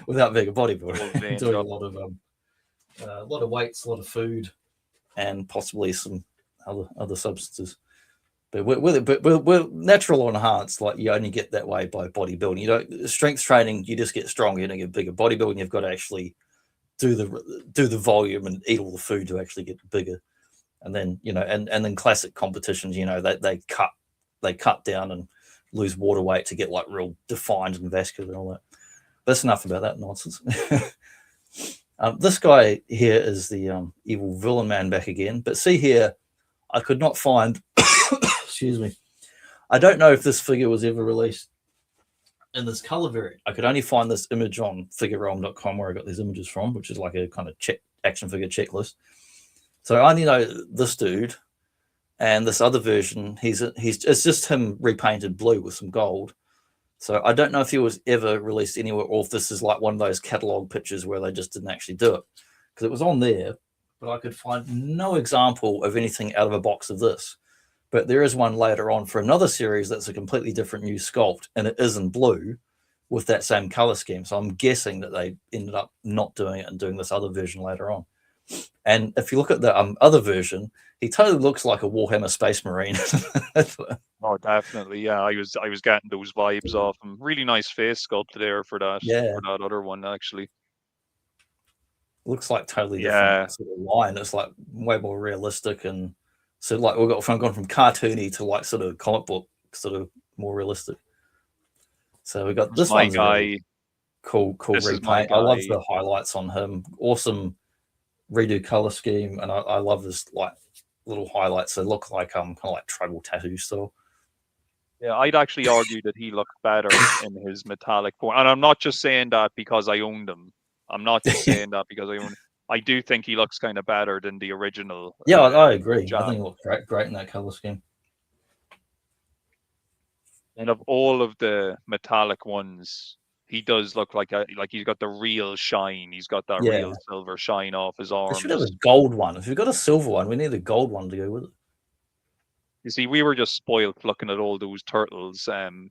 without being a bodybuilder. Doing a lot of weights, a lot of food, and possibly some other substances. But we're natural or enhanced. Like you only get that way by bodybuilding. You don't strength training. You just get stronger. You don't get bigger. Bodybuilding, you've got to actually do the volume and eat all the food to actually get bigger. And then and then classic competitions, they cut down and lose water weight to get like real defined and vascular and all that. That's enough about that nonsense. This guy here is the evil villain man back again. But see here, I could not find. Excuse me. I don't know if this figure was ever released in this color variant. I could only find this image on figurerealm.com where I got these images from, which is like a kind of action figure checklist. So I only know this dude and this other version. It's just him repainted blue with some gold. So I don't know if he was ever released anywhere or if this is like one of those catalog pictures where they just didn't actually do it, because it was on there, but I could find no example of anything out of a box of this. But there is one later on for another series that's a completely different new sculpt, and it is in blue with that same color scheme. So I'm guessing that they ended up not doing it and doing this other version later on. And if you look at the other version, he totally looks like a Warhammer Space Marine. Oh, definitely. Yeah, I was getting those vibes off him. Really nice face sculpt there for that. Yeah. For that other one, actually. Looks like totally different sort of line. It's like way more realistic, and so like we've gone from cartoony to like sort of comic book, sort of more realistic. So we got this one guy. Really cool repaint. I love the highlights on him. Awesome redo color scheme, and I love this like little highlights. They look like kind of like tribal tattoo style. Yeah, I'd actually argue that he looked better in his metallic form, and I'm not just saying that because I owned him. I'm not just saying that because I own it. I do think he looks kind of better than the original. Yeah, I agree. I think it looks great in that color scheme. And of all of the metallic ones, he does look like he's got the real shine. He's got that real silver shine off his arms. We should have a gold one. If we've got a silver one, we need a gold one to go with it. You see, we were just spoiled looking at all those turtles,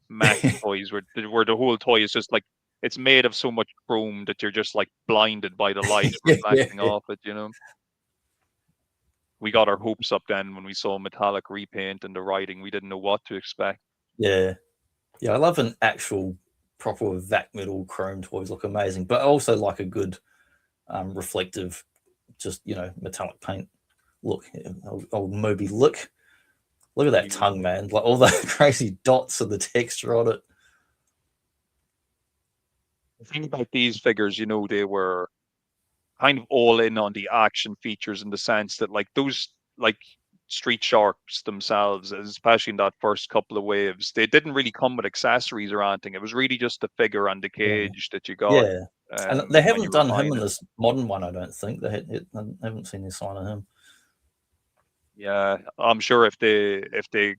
Mac toys, where the whole toy is just like, it's made of so much chrome that you're just like blinded by the light reflecting off it, We got our hopes up then when we saw metallic repaint and the writing. We didn't know what to expect. Yeah. I love an actual proper vac metal chrome toys, look amazing, but also like a good reflective, just metallic paint look. Old Moby look at that tongue, man, like all the crazy dots and the texture on it. The thing about these figures, they were kind of all in on the action features, in the sense that like those like Street Sharks themselves, especially in that first couple of waves, they didn't really come with accessories or anything. It was really just the figure and the cage that you got. Yeah, and they haven't done him in this modern one, I don't think. I haven't seen any sign of him. Yeah, I'm sure if they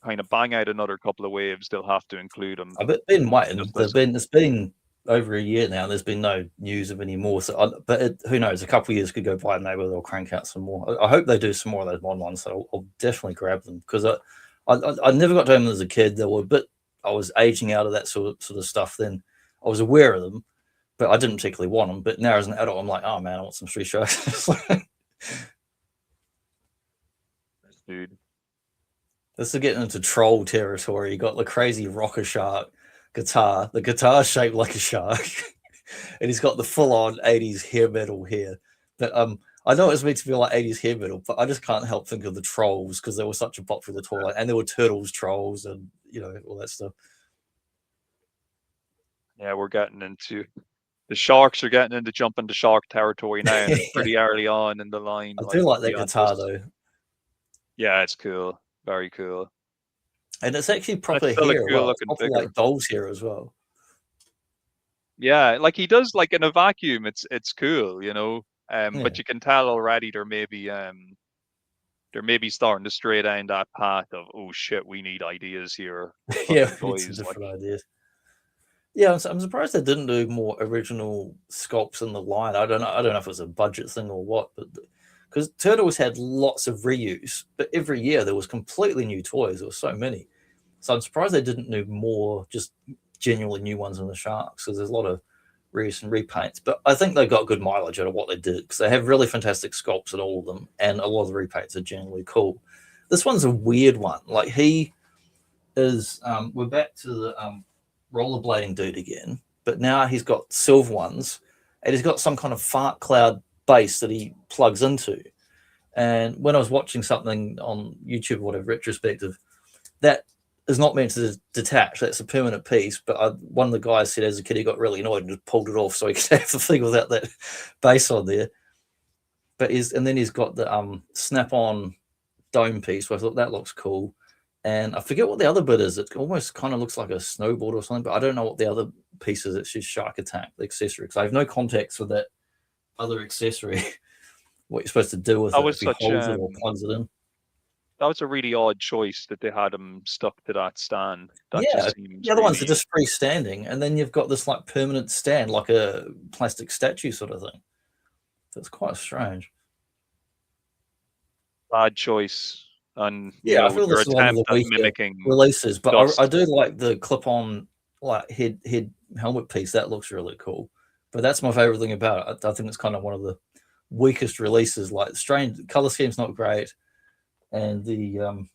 kind of bang out another couple of waves, they'll have to include them. I've been waiting. It's been over a year now, and there's been no news of any more. So, who knows? A couple of years could go by, and maybe they'll crank out some more. I hope they do some more of those modern ones. So I'll definitely grab them, because I never got to them as a kid. They were a bit. I was aging out of that sort of stuff then. I was aware of them, but I didn't particularly want them. But now as an adult, I'm like, oh man, I want some Street Sharks. Dude. This is getting into troll territory. You got the crazy rocker shark guitar. The guitar shaped like a shark, and he's got the full-on 80s hair metal hair. But I know it's meant to be like 80s hair metal, but I just can't help think of the trolls, because they were such a popular toy, and there were turtles trolls and all that stuff. Yeah, we're getting into the sharks are getting into jumping to shark territory now, pretty early on in the line. I do like that guitar though. Yeah, it's cool. Very cool. And it's actually proper hair. Cool proper like doll's hair as well. Yeah, like he does like in a vacuum. It's cool, But you can tell already they're maybe starting to stray down that path of, oh shit, we need ideas here. Yeah, we need some different ideas. Yeah, I'm surprised they didn't do more original sculpts in the line. I don't know if it was a budget thing or what, but because Turtles had lots of reuse, but every year there was completely new toys. There were so many. So I'm surprised they didn't do more just genuinely new ones in the Sharks, because there's a lot of reuse and repaints. But I think they got good mileage out of what they did, because they have really fantastic sculpts in all of them, and a lot of the repaints are genuinely cool. This one's a weird one. Like, he is, we're back to the rollerblading dude again, but now he's got silver ones, and he's got some kind of fart cloud base that he plugs into. And when I was watching something on YouTube or whatever, Retrospective, that is not meant to detach. That's a permanent piece. But one of the guys said as a kid he got really annoyed and just pulled it off so he could have the thing without that base on there. But and then he's got the snap-on dome piece, where I thought that looks cool. And I forget what the other bit is. It almost kind of looks like a snowboard or something, but I don't know what the other piece is. It's just Shark Attack, the accessory, because I have no context with that other accessory. What you're supposed to do with it, if he holds it or plugs it in. That was a really odd choice that they had him stuck to that stand. That yeah, just seems the other ones are just freestanding, and then you've got this like permanent stand, like a plastic statue sort of thing. That's quite strange. Bad choice. And yeah, I feel this is one of the mimicking releases, but I do like the clip-on like head helmet piece. That looks really cool. But that's my favorite thing about it. I think it's kind of one of the weakest releases. Like, strange color scheme's not great, and the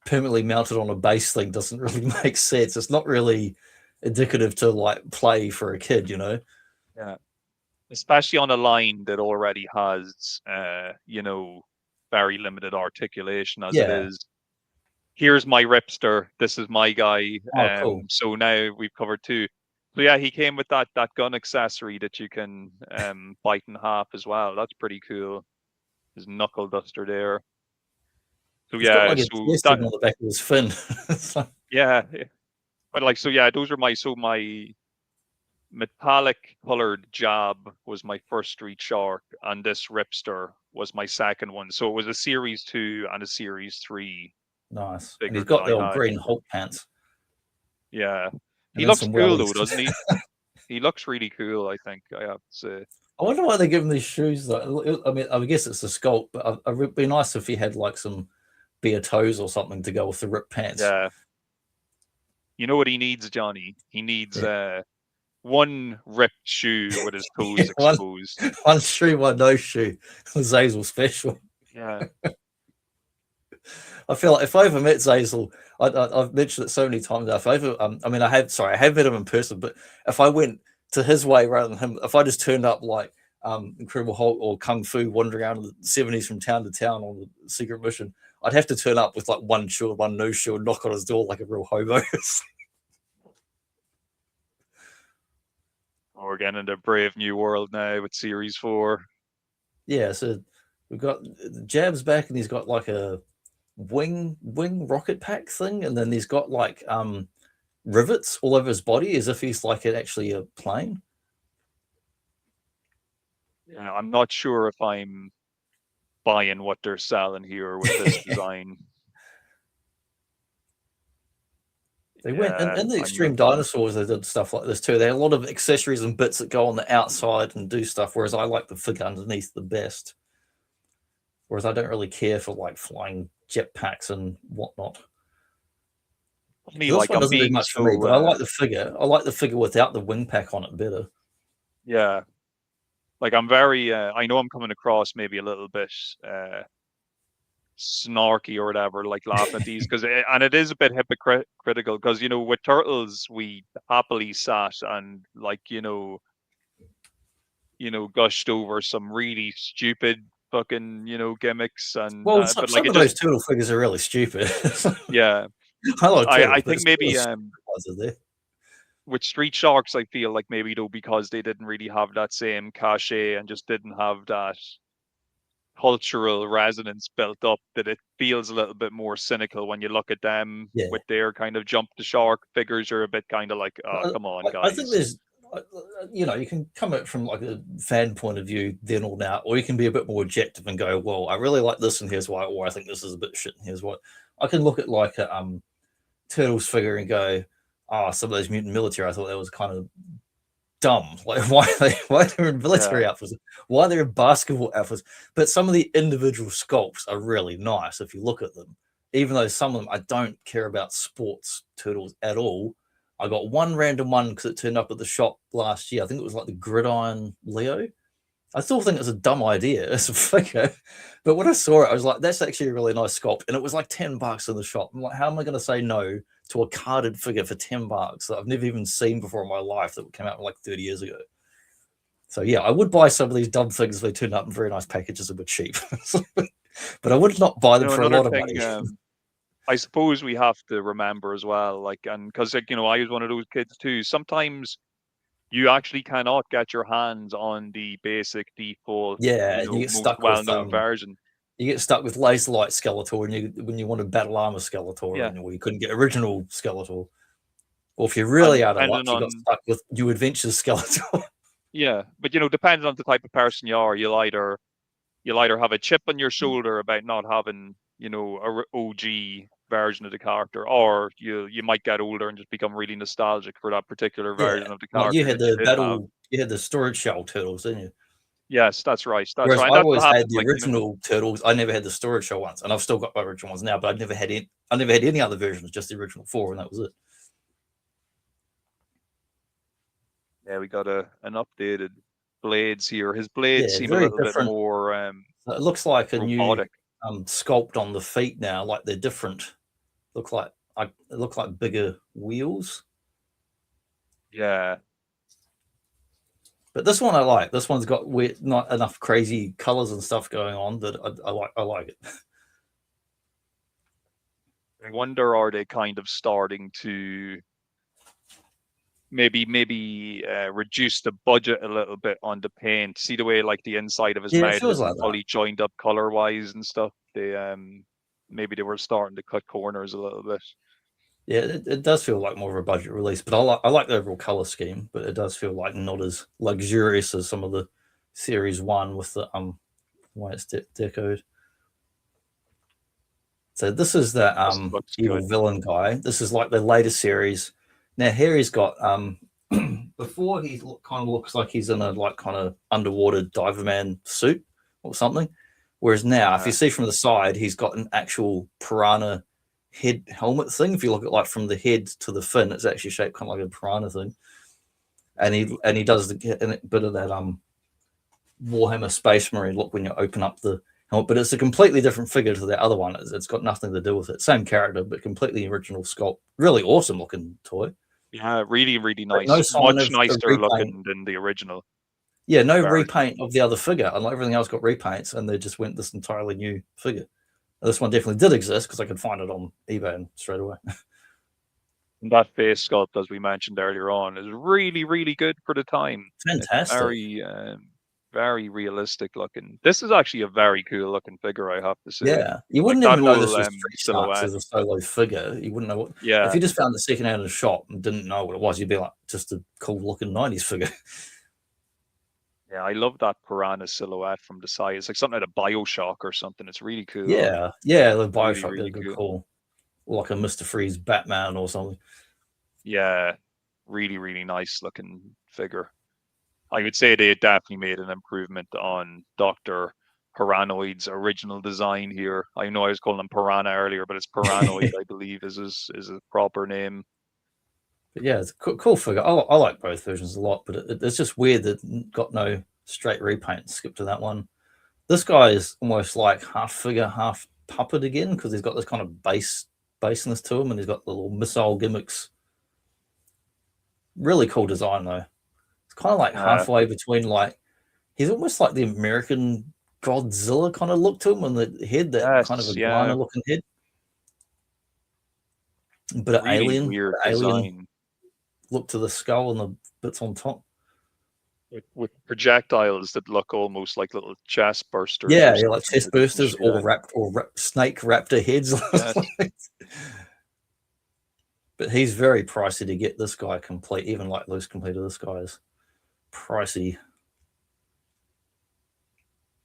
permanently mounted on a base thing doesn't really make sense. It's not really indicative to like play for a kid, you know. Yeah, especially on a line that already has you know, very limited articulation as it is. Here's my Ripster, this is my guy. Cool. So now we've covered two. So yeah, he came with that gun accessory that you can bite in half as well. That's pretty cool. His knuckle duster there. So He's yeah, got, like, so that on the back of his fin. yeah, but like, so yeah, those are my metallic colored Jab was my first Street Shark, and this Ripster was my second one. So it was a Series 2 and a Series 3. Nice. And he's got the old green Hulk pants. Yeah. He looks cool though, doesn't he? He looks really cool, I think, I have to say. I wonder why they give him these shoes though. I mean, I guess it's a sculpt, but it'd be nice if he had like some bare toes or something to go with the ripped pants. Yeah. You know what he needs, Johnny? He needs one ripped shoe with his toes exposed. One shoe, one no shoe. Zazel special. Yeah. I feel like if I ever met Zazel, I've mentioned it so many times now. If I ever, I mean, I have met him in person, but if I went to his way rather than him, if I just turned up like Incredible Hulk or Kung Fu wandering around in the 70s from town to town on the secret mission, I'd have to turn up with like one shoe, one no shoe, and knock on his door like a real hobo. We're getting into a brave new world now with Series 4. Yeah, so we've got Jab's back, and he's got like a wing rocket pack thing, and then he's got like rivets all over his body as if he's like actually a plane. Yeah, I'm not sure if I'm buying what they're selling here with this design. They went in the Extreme Dinosaurs, they did stuff like this too. They had a lot of accessories and bits that go on the outside and do stuff, whereas I like the figure underneath the best. Whereas I don't really care for like flying jetpacks and whatnot. This one doesn't do much for me, but I like the figure. I like the figure without the wing pack on it better. Yeah. Like, I'm very, I know I'm coming across maybe a little bit snarky or whatever, like laughing at these, because and it is a bit hypocritical, because, you know, with Turtles we happily sat and like, you know, gushed over some really stupid fucking, you know, gimmicks, and well, but some of those turtle figures are really stupid. Yeah. I think maybe with Street Sharks, I feel like maybe though, because they didn't really have that same cachet and just didn't have that cultural resonance built up, that it feels a little bit more cynical when you look at them with their kind of jump the shark figures. You're a bit kind of like, oh, come on, guys. I think there's, you know, you can come at it from like a fan point of view then or now, or you can be a bit more objective and go, well, I really like this and here's why, or I think this is a bit shit and here's what. I can look at like a Turtles figure and go, some of those mutant military, I thought that was kind of dumb. Like why they're in military outfits, why they're in basketball outfits. But some of the individual sculpts are really nice if you look at them. Even though some of them I don't care about sports turtles at all. I got one random one because it turned up at the shop last year. I think it was like the Gridiron Leo. I still think it's a dumb idea as a figure, but when I saw it, I was like, that's actually a really nice sculpt. And it was like $10 in the shop. I'm like, how am I going to say no to a carded figure for $10 that I've never even seen before in my life that came out like 30 years ago? So yeah, I would buy some of these dumb things if they turned up in very nice packages and were cheap. But I would not buy them for a lot of money. I suppose we have to remember as well, like, and because, like, you know, I was one of those kids too. Sometimes you actually cannot get your hands on the basic default, Yeah, you know, you get most stuck well-known with version. you get stuck with laser light Skeletor when you want a battle armor Skeletor, or you couldn't get original Skeletor. Or if you're really out of luck, you got stuck with New Adventures Skeletor. Yeah, but you know, depending on the type of person you are, you'll either have a chip on your shoulder about not having, you know, a OG version of the character, or you might get older and just become really nostalgic for that particular version of the character. Like you had you had the storage shell turtles, didn't you? Yes, that's right. Whereas I always had the original turtles. I never had the storage shell ones, and I've still got my original ones now. But I never had any other versions, just the original 4, and that was it. Yeah, we got an updated Blades here. His blades seem a little bit more. It looks like a robotic. New sculpt on the feet now. Like they're different. Look like bigger wheels. Yeah. But this one I like. This one's got not enough crazy colors and stuff going on that I like it. I wonder, are they kind of starting to maybe reduce the budget a little bit on the paint? See the way like the inside of his mouth is like fully joined up color wise and stuff. They maybe they were starting to cut corners a little bit. Yeah, it does feel like more of a budget release, but I like the overall color scheme, but it does feel like not as luxurious as some of the Series 1 with the why it's decoed. So this is the evil villain guy. This is like the latest series. Now here he's got before he kind of looks like he's in a like kind of underwater Diverman suit or something, whereas now if you see from the side, he's got an actual piranha head helmet thing. If you look at like from the head to the fin, it's actually shaped kind of like a piranha thing. And he does a bit of that Warhammer Space Marine look when you open up the helmet, but it's a completely different figure to the other one. It's got nothing to do with it. Same character, but completely original sculpt. Really awesome looking toy. Yeah, really, really nice. Much nicer looking than the original. Yeah, no repaint of the other figure. And like everything else got repaints, and they just went this entirely new figure. This one definitely did exist because I could find it on eBay and straight away. And that face sculpt, as we mentioned earlier on, is really, really good for the time. Fantastic. Very, very realistic looking. This is actually a very cool looking figure, I have to say. Yeah, you wouldn't even know this was SYXX as a solo figure. You wouldn't know what. Yeah. If you just found the secondhand in a shop and didn't know what it was, you'd be like, just a cool looking 90s figure. Yeah, I love that piranha silhouette from the side. It's like something out of BioShock or something. It's really cool. Yeah, the BioShock really, really cool. Or like a Mr. Freeze Batman or something. Yeah, really, really nice looking figure. I would say they definitely made an improvement on Dr. Paranoid's original design here. I know I was calling him Piranha earlier, but it's Paranoid, I believe, is his proper name. But yeah, it's a cool figure. I like both versions a lot, but it's just weird that it got no straight repaint. Skip to that one. This guy is almost like half figure, half puppet again because he's got this kind of baseness to him, and he's got the little missile gimmicks. Really cool design though. It's kind of like halfway between like he's almost like the American Godzilla kind of look to him, and the head that kind of iguana looking head. But really an alien look to the skull and the bits on top. With projectiles that look almost like little chest bursters. Yeah, like chest bursters or snake raptor heads. But he's very pricey to get this guy complete. Even like loose complete of this guy is pricey.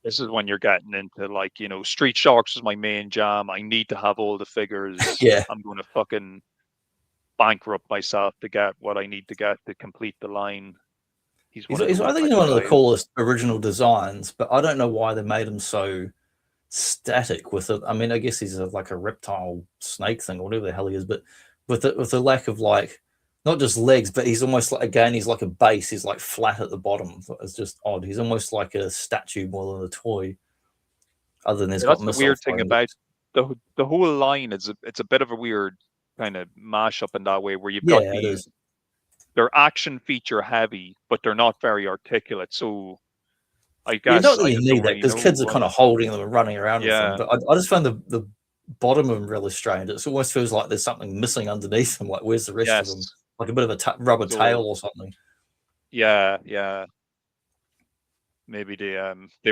This is when you're getting into like, you know, Street Sharks is my main jam. I need to have all the figures. Yeah. I'm going to fucking bankrupt myself to get what I need to get to complete the line. He's I one of those think kind he's of one of the guys. coolest original designs, but I don't know why they made him so static with it. I mean, I guess he's like a reptile snake thing or whatever the hell he is, but with the lack of like not just legs, but he's almost like, again, he's like a base. He's like flat at the bottom. It's just odd. He's almost like a statue more than a toy. Other than he's got That's the missile weird thing throwing about the whole line. It's a bit of a weird kind of mashup in that way, where you've got Yeah, it is. they're action feature heavy, but they're not very articulate. So I You guess don't I really just need don't that really because know. kids are kind of holding them and running around with them. Yeah. But I just found the bottom of them really strange. It almost feels like there's something missing underneath them. Like, where's the rest of them? Yes. Like a bit of a rubber So tail or something. yeah, yeah. Maybe they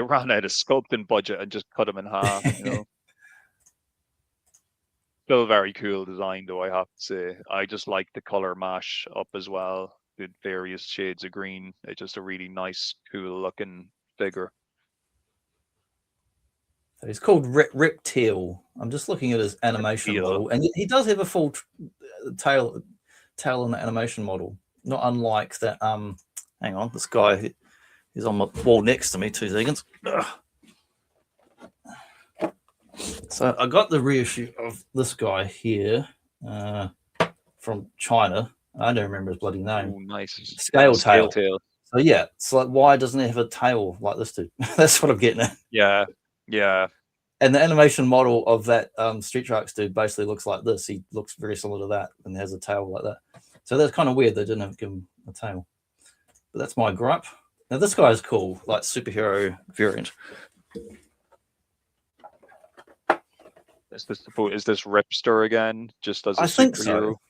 ran out of sculpting budget and just cut them in half. You know. Still a very cool design, though, I have to say. I just like the color mash up as well, the various shades of green. It's just a really nice, cool looking figure. So he's called Reptile. I'm just looking at his animation Reptile. model, and he does have a full tail in the animation model. Not unlike that. Hang on, this guy is on the wall next to me. 2 seconds. Ugh. So I got the reissue of this guy here from China. I don't remember his bloody name. Ooh, nice. Scale tail. tail. So yeah, it's like, why doesn't he have a tail like this dude? That's what I'm getting at. Yeah, yeah. And the animation model of that Street Sharks dude basically looks like this. He looks very similar to that and has a tail like that. So that's kind of weird they didn't have to give him a tail. But that's my gripe. Now this guy is cool, like superhero variant. Is this Ripster again? Just as a I think superhero? so.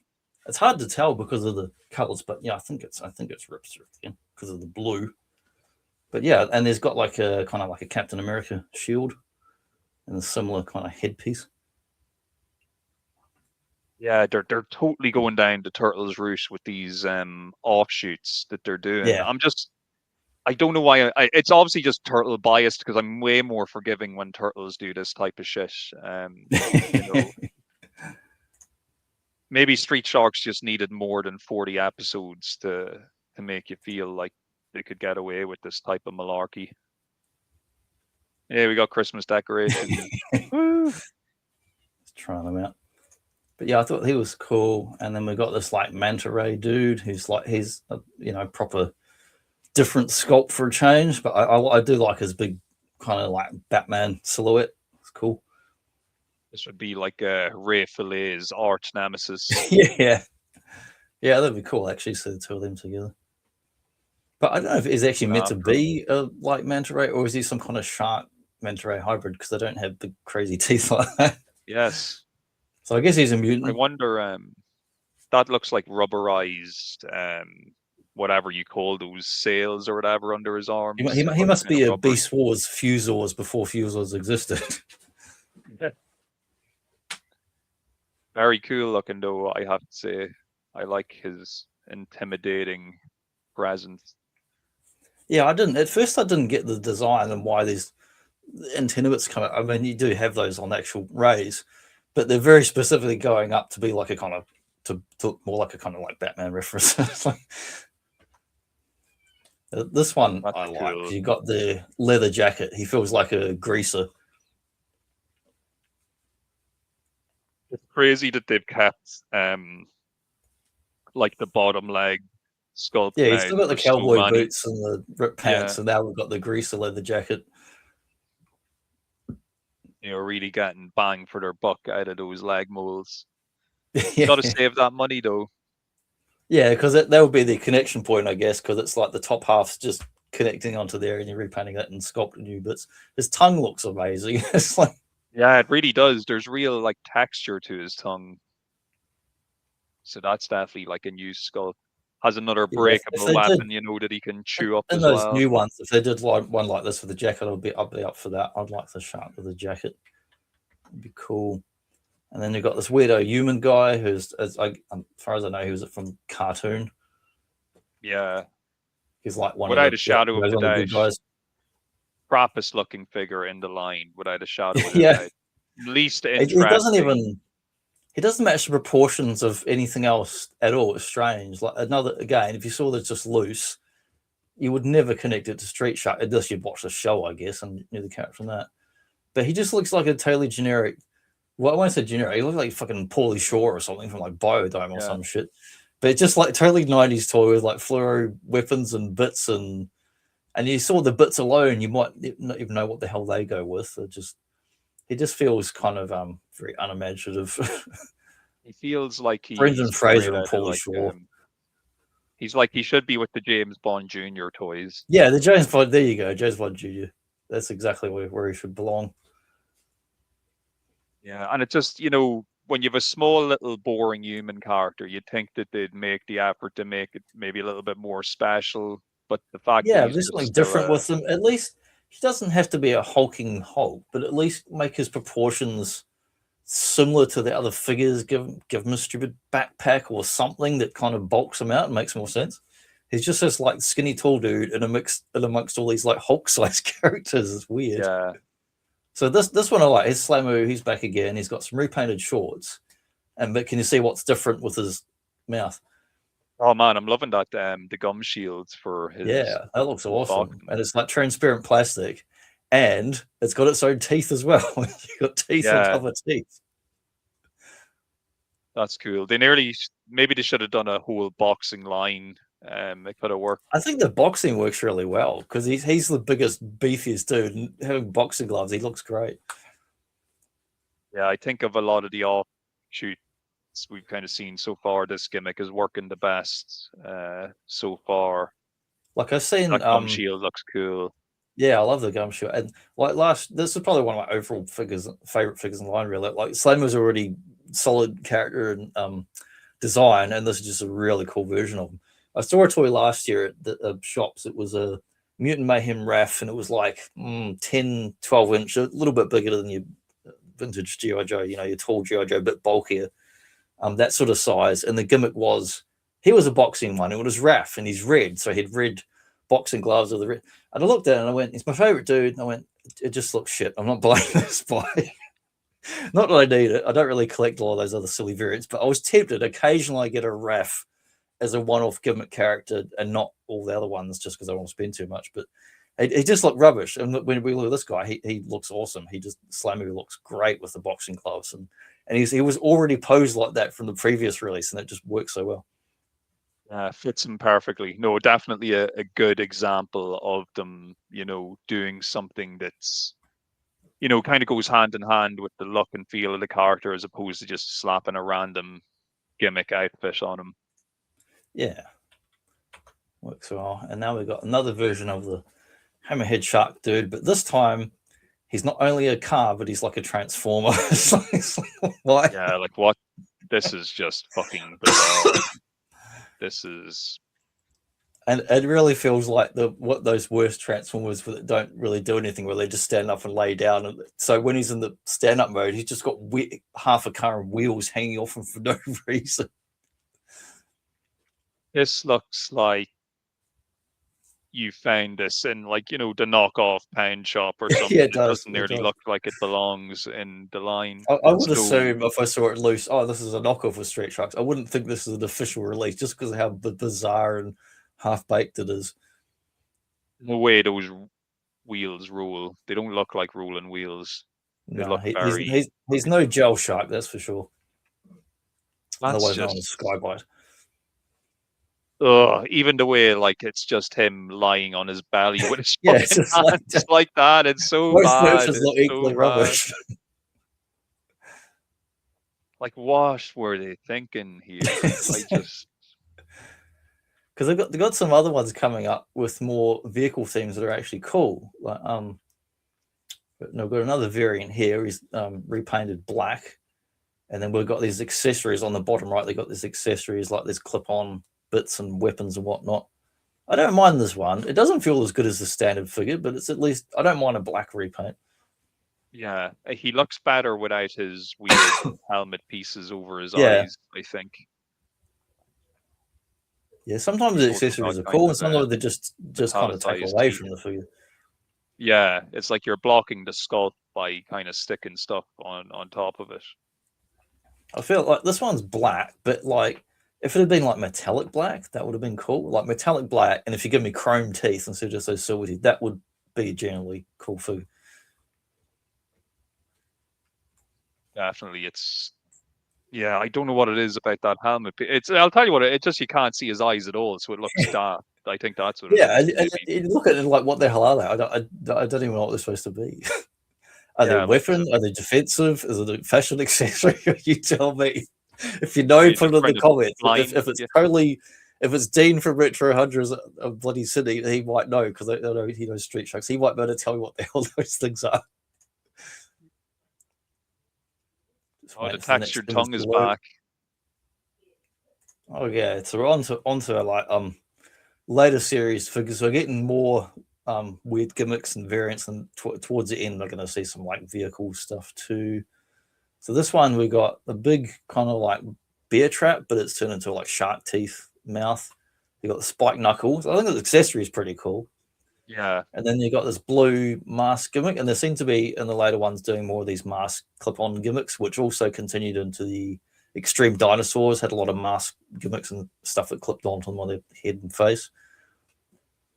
It's hard to tell because of the colors, but yeah, I think it's Ripster again because of the blue. But yeah, and there's got like a kind of like a Captain America shield and a similar kind of headpiece. Yeah, they're totally going down the Turtles route with these offshoots that they're doing. Yeah. I don't know why. It's obviously just turtle biased because I'm way more forgiving when turtles do this type of shit. You know, maybe Street Sharks just needed more than 40 episodes to make you feel like they could get away with this type of malarkey. Yeah, we got Christmas decorations. Woo! Trying them out. But yeah, I thought he was cool. And then we got this like manta ray dude who's like, he's a proper different sculpt for a change, but I do like his big kind of like Batman silhouette. It's cool. This would be like Ray Filet's arch nemesis. yeah, that'd be cool actually. See the two of them together. But I don't know if he's actually meant to be like manta ray, or is he some kind of shark manta ray hybrid? Because they don't have big crazy teeth like that. Yes. So I guess he's a mutant. I wonder. That looks like rubberized. Whatever you call those sails or whatever under his arms. He must be a Beast Wars Fusors before Fusors existed. Very cool looking, though, I have to say. I like his intimidating presence. Yeah, at first I didn't get the design and why these antenna bits come out. I mean, you do have those on actual rays, but they're very specifically going up to be like a kind of, to look more like a kind of like Batman reference. This one that's I cool. Like. You got the leather jacket. He feels like a greaser. It's crazy that they've kept like the bottom leg sculpt. Yeah, he's still got the cowboy boots and the ripped pants, yeah. And now we've got the greaser leather jacket. You know, really getting bang for their buck out of those leg molds. Yeah. Got to save that money though. Yeah, because that would be the connection point, I guess, because it's like the top half's just connecting onto there and you're repainting it and sculpting new bits. His tongue looks amazing. It's like, yeah, it really does. There's real like texture to his tongue. So that's definitely like a new sculpt. Has another breakable weapon, that he can chew up as well. And those new ones, if they did one like this with the jacket, I'd be up for that. I'd like the shark with the jacket. It'd be cool. And then you've got this weirdo human guy who's, as far as I know, he was from cartoon. Yeah. He's like one without a shadow of the doubt. guys. Crappiest looking figure in the line, without a shadow of yeah. doubt. Least interesting. He doesn't match the proportions of anything else at all. It's strange. Like again, if you saw that's just loose, you would never connect it to Street Shark unless you'd watched the show, I guess, and knew the character from that. But he just looks like a totally generic. Well, I won't say generic. He looks like fucking Paulie Shaw or something from like Biodome or some shit. But it's just like totally 90s toy with like fluoro weapons and bits, and you saw the bits alone, you might not even know what the hell they go with. It just feels kind of very unimaginative. He feels like he's Brendan Fraser and Paulie like, Shaw. He's like he should be with the James Bond Jr. toys. Yeah, the James Bond. There you go, James Bond Jr. That's exactly where he should belong. Yeah, and it just, you know, when you have a small little boring human character, you'd think that they'd make the effort to make it maybe a little bit more special. But the fact that there's something different with him. At least he doesn't have to be a hulking Hulk, but at least make his proportions similar to the other figures. Give him a stupid backpack or something that kind of bulks him out and makes more sense. He's just this like skinny tall dude in amongst all these like Hulk-sized characters. It's weird. Yeah. So this one I like. His Slamu, he's back again. He's got some repainted shorts, but can you see what's different with his mouth? Oh man, I'm loving that. The gum shields for his. Yeah, that looks awesome. And it's like transparent plastic, and it's got its own teeth as well. You got teeth on top of teeth. That's cool. Maybe they should have done a whole boxing line. It could have worked. I think the boxing works really well because he's the biggest, beefiest dude, and having boxing gloves, he looks great. Yeah, I think of a lot of the offshoots we've kind of seen so far. This gimmick is working the best so far. Like I've seen, that gum shield looks cool. Yeah, I love the gum shield, and like this is probably one of my overall favorite figures in line. Really, like Slam was already solid character and design, and this is just a really cool version of him. I saw a toy last year at the shops. It was a Mutant Mayhem Raph, and it was like 10, 12 inch, a little bit bigger than your vintage G.I. Joe, you know, your tall G.I. Joe, a bit bulkier, that sort of size. And the gimmick was, he was a boxing one. It was Raph, and he's red, so he had red boxing gloves with the red. And I looked at it and I went, he's my favorite dude. And I went, it just looks shit. I'm not buying this buy. Not that I need it. I don't really collect all those other silly variants, but I was tempted. Occasionally I get a Raph as a one-off gimmick character and not all the other ones just because I don't want to spend too much. But he just looked rubbish. And when we look at this guy, he looks awesome. Slammy looks great with the boxing gloves. And he was already posed like that from the previous release, and it just works so well. Fits him perfectly. No, definitely a good example of them, you know, doing something that's, you know, kind of goes hand in hand with the look and feel of the character as opposed to just slapping a random gimmick outfit on him. Yeah, works well. And now we've got another version of the Hammerhead Shark dude, but this time he's not only a car, but he's like a transformer. Why? Yeah, like what? This is just fucking bizarre. This is, and it really feels like what those worst transformers that don't really do anything, where they just stand up and lay down. And so when he's in the stand-up mode, he's just got half a car and wheels hanging off him for no reason. This looks like you found this in, like, you know, the knockoff pound shop or something. Yeah, it doesn't nearly look like it belongs in the line. I would assume if I saw it loose, oh, this is a knockoff of Street Sharks. I wouldn't think this is an official release just because of how bizarre and half-baked it is. The way those wheels roll, they don't look like rolling wheels. They look very... he's no gel shark, that's for sure. That's otherwise known as Skybite. Even the way, like, it's just him lying on his belly with his hands like that. It's so bad. It's look equally rubbish. Like, what were they thinking here? Because they got some other ones coming up with more vehicle themes that are actually cool. Like but no, we've got another variant here. He's repainted black, and then we've got these accessories on the bottom right. They got these accessories like this clip-on bits and weapons and whatnot. I don't mind this one. It doesn't feel as good as the standard figure, but it's at least, I don't mind a black repaint. Yeah, he looks better without his weird helmet pieces over his eyes, I think. Yeah, sometimes the accessories are cool, and sometimes they just kind of take away from the figure. Yeah, it's like you're blocking the sculpt by kind of sticking stuff on top of it. I feel like this one's black, but like If it had been like metallic black, that would have been cool. Like metallic black, and if you give me chrome teeth instead of just those silver teeth, that would be generally cool figure. Definitely, yeah. I don't know what it is about that helmet. I'll tell you what. It just you can't see his eyes at all, so it looks dark. I think that's what it is. And you look at it like, what the hell are they? I don't even know what they're supposed to be. Are they weapon? Are they defensive? Is it a fashion accessory? You tell me. If you know, put it in the comments. If it's totally, if it's Dean from Retro Hundreds of bloody Sydney, he might know because I know he knows Street Sharks. He might be able to tell me what the hell those things are. Oh, the textured tongue is back. Oh yeah, so we're onto like later series figures. We're getting more weird gimmicks and variants, and towards the end, we're going to see some like vehicle stuff too. So this one, we got a big kind of like bear trap, but it's turned into like shark teeth mouth. You got the spike knuckles. I think the accessory is pretty cool. Yeah. And then you got this blue mask gimmick, and there seem to be in the later ones doing more of these mask clip-on gimmicks, which also continued into the Extreme Dinosaurs. Had a lot of mask gimmicks and stuff that clipped onto them on their head and face.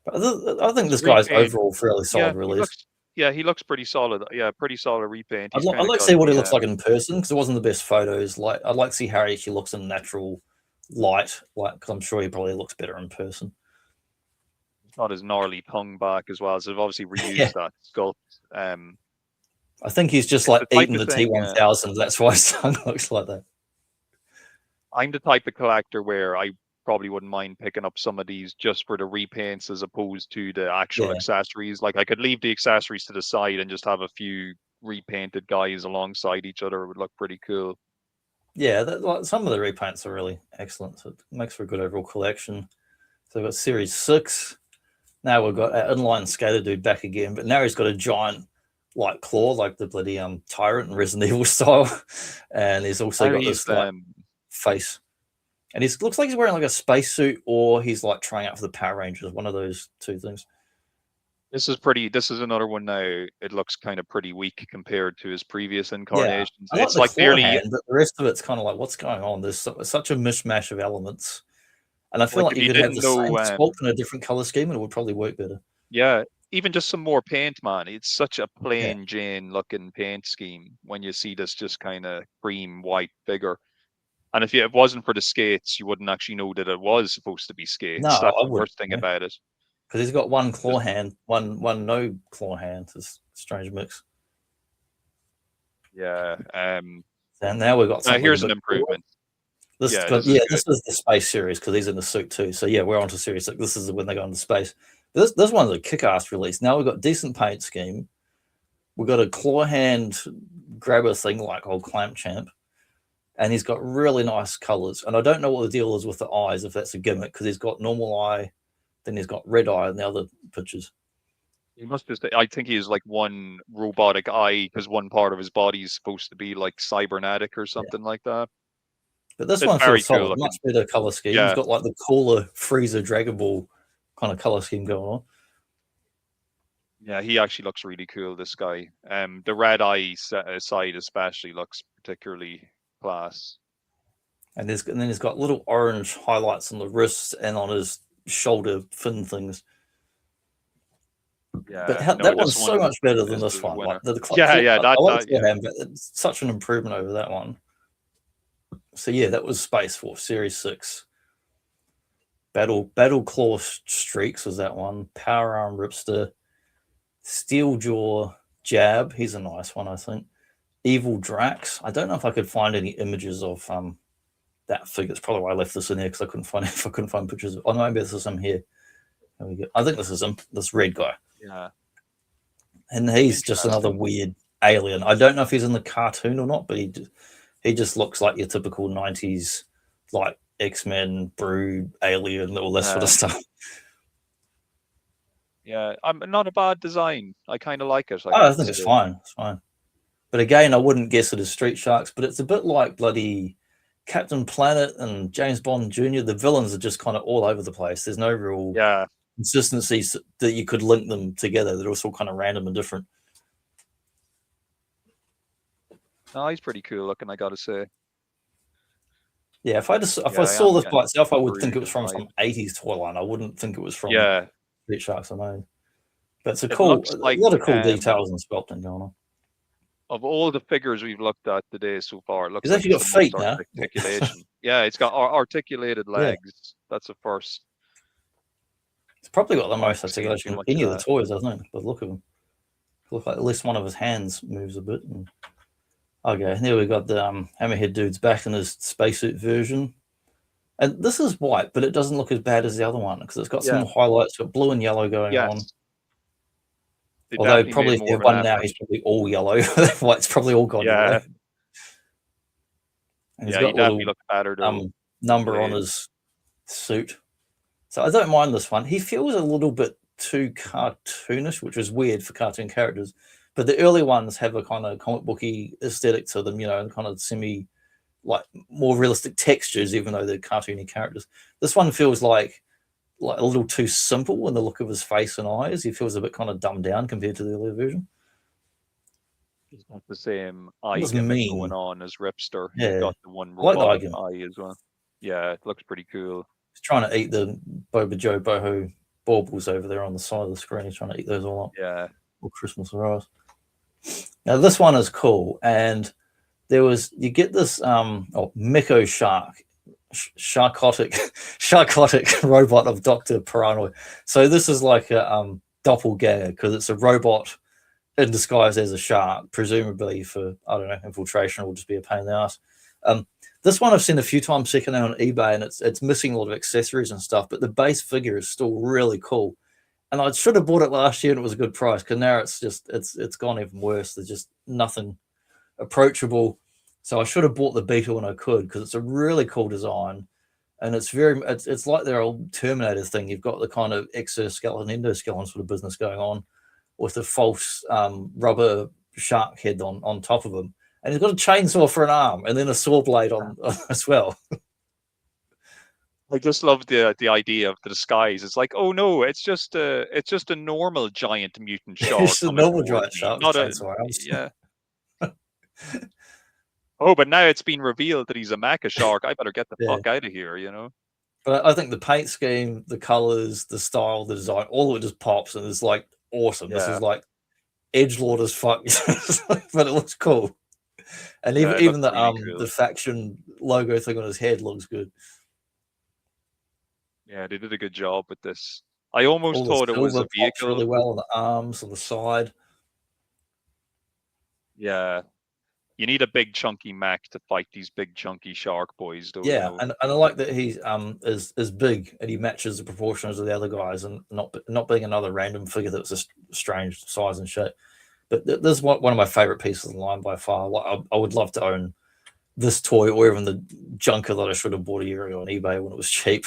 But I think this guy's overall fairly solid release. He looks pretty solid. Yeah, pretty solid repaint. I'd like to see what he looks like in person, because it wasn't the best photos. Like, I'd like to see how he actually looks in natural light, like, because I'm sure he probably looks better in person. Not his gnarly tongue back as well, so they've obviously reused that sculpt. I think he's just like eating the T1000. That's why his tongue looks like that. I'm the type of collector where I probably wouldn't mind picking up some of these just for the repaints as opposed to the actual accessories. Like, I could leave the accessories to the side and just have a few repainted guys alongside each other. It would look pretty cool. Yeah, like, some of the repaints are really excellent. So it makes for a good overall collection. So we've got Series 6. Now we've got our inline skater dude back again, but now he's got a giant like claw, like the bloody tyrant in Resident Evil style. And he's also got this like, face. And he looks like he's wearing like a spacesuit, or he's like trying out for the Power Rangers. One of those two things. This is another one now. It looks kind of pretty weak compared to his previous incarnations. Yeah, it's like nearly, but the rest of it's kind of like, what's going on? There's such a mishmash of elements. And I feel like you could have the same sculpt in a different color scheme and it would probably work better. Yeah, even just some more paint, man. It's such a plain Jane looking paint scheme when you see this just kind of cream white figure. And if it wasn't for the skates, you wouldn't actually know that it was supposed to be skates. No, that's the worst thing about it. Because he's got one claw hand, one no claw hand. It's a strange mix. Yeah. And now we've got something. Here's an improvement. This is the space series because he's in the suit too. So yeah, we're on to series 6. This is when they go into space. This one's a kick-ass release. Now we've got decent paint scheme. We've got a claw hand grabber thing like old Clamp Champ. And he's got really nice colors. And I don't know what the deal is with the eyes, if that's a gimmick, because he's got normal eye, then he's got red eye in the other pictures. He must just, I think he has like one robotic eye because one part of his body is supposed to be like cybernetic or something like that. But this one feels solid, much better color scheme. He's got like the cooler Frieza Dragon Ball kind of color scheme going on. Yeah, he actually looks really cool, this guy. The red eye side especially looks particularly class. And then he's got little orange highlights on the wrists and on his shoulder fin things. Yeah, but that one's so much better than this one. Like but it's such an improvement over that one. So yeah, that was Space Force Series 6. Battle Claw Streaks was that one. Power Arm Ripster. Steel Jaw Jab. He's a nice one, I think. Evil Drax. I don't know if I could find any images of that figure. It's probably why I left this in there because I couldn't find pictures. Oh, no, maybe this is him here. There we go. I think this is him. This red guy. Yeah. And he's just another weird alien. I don't know if he's in the cartoon or not, but he just looks like your typical 90s, like X-Men, Brood, Alien, all that sort of stuff. Yeah, not a bad design. I kind of like it. I think it's fine. It's fine. But again, I wouldn't guess it as Street Sharks, but it's a bit like bloody Captain Planet and James Bond Jr. The villains are just kind of all over the place. There's no real consistency that you could link them together. They're also kind of random and different. No, he's pretty cool looking, I gotta say. Yeah, if I Yeah, I saw am this by getting itself, I the would think it was Bermuda from vibe. some 80s toy line. I wouldn't think it was from Yeah, Street Sharks alone. But it's a it cool, looks a like lot of cool details and sculpting going on. of all the figures we've looked at today so far, it looks He's like actually it's got the most feet now. articulation. Yeah, it's got articulated Yeah, legs. That's a first. it's probably got the Not most seeing too articulation of much of any of the that. toys, I think. But look at him. Look like at least one of his hands moves a bit. And... Okay, here we got the Hammerhead dude's back in his spacesuit version. And this is white, but it doesn't look as bad as the other one because it's got some Yeah. more highlights, got blue and yellow going on. Yes. They Although definitely probably made if you more have of an one now, effort. he's probably all yellow. White's probably all gone Yeah. yellow. And he's Yeah, got he a little definitely looked better though. number on Blade. his suit. So I don't mind this one. He feels a little bit too cartoonish, which is weird for cartoon characters. But the early ones have a kind of comic booky aesthetic to them, you know, kind of semi, like more realistic textures, even though they're cartoony characters. This one feels like a little too simple in the look of his face and eyes. He feels a bit kind of dumbed down compared to the earlier version. He's got the same eye Looks gimmick mean. going on as Ripster. He's Yeah. got the one I like the eye robotic gimmick. eye as well. Yeah, it looks pretty cool. He's trying to eat the Boba Joe Boho baubles over there on the side of the screen. He's trying to eat those all up. Yeah. Or Christmas arrives. Now this one is cool, and you get this Miko shark, sharkotic robot of Dr. Paranoid. So this is like a doppelganger because it's a robot in disguise as a shark, presumably for, I don't know, infiltration or just be a pain in the ass. This one I've seen a few times secondhand on eBay, and it's missing a lot of accessories and stuff, but the base figure is still really cool. And I should have bought it last year and it was a good price, because now it's gone even worse. There's just nothing approachable. So I should have bought the Beetle when I could, because it's a really cool design. And it's like their old Terminator thing. You've got the kind of exoskeleton, endoskeleton sort of business going on with the false rubber shark head on top of him. And he's got a chainsaw for an arm and then a saw blade on as well. I just love the idea of the disguise. It's like, oh no, it's just a normal giant mutant shark. It's a normal giant shark. Not a yeah. Oh, but now it's been revealed that he's a mecha shark. I better get the fuck out of here, you know. But I think the paint scheme, the colors, the style, the design, all of it just pops and it's like awesome. This is like edgelord as fuck, but it looks cool. And even the really cool. The faction logo thing on his head looks good. Yeah, they did a good job with this. I almost thought it was a vehicle. Really well on the arms, on the side. Yeah. You need a big chunky mech to fight these big chunky shark boys, though. Yeah, and I like that he's is big and he matches the proportions of the other guys, and not being another random figure that's a strange size and shape. But this is one of my favorite pieces of the line by far. Like, I would love to own this toy, or even the junker that I should have bought a year ago on eBay when it was cheap.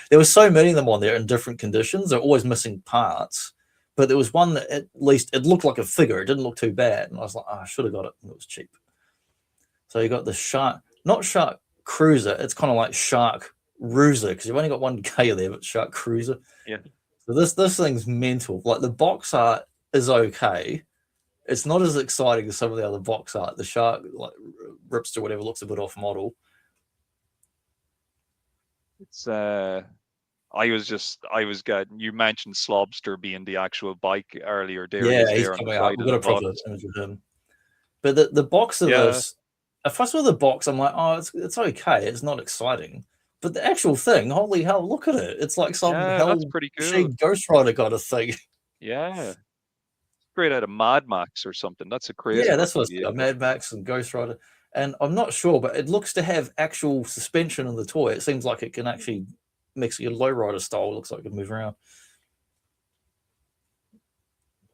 There were so many of them on there in different conditions. They're always missing parts. But there was one that at least it looked like a figure. It didn't look too bad. And I was like, I should have got it when it was cheap. So you got the shark, not shark cruiser. It's kind of like shark ruiser, because you've only got one K there, but shark cruiser. Yeah. So this thing's mental. Like, the box art is okay. It's not as exciting as some of the other box art. The shark, like Ripster, whatever, looks a bit off model. It's I was good. You mentioned Slobster being the actual bike earlier. There yeah, he's coming out. We've got a proper image of him. But the box of this, if I saw the box, I'm like, oh, it's okay. It's not exciting. But the actual thing, holy hell, look at it. It's like some that's pretty cool. Ghost Rider kind of thing. Yeah. Straight out of Mad Max or something. That's a crazy. Yeah, that's what's Mad Max and Ghost Rider. And I'm not sure, but it looks to have actual suspension in the toy. It seems like it can actually mix your lowrider style. It looks like it can move around.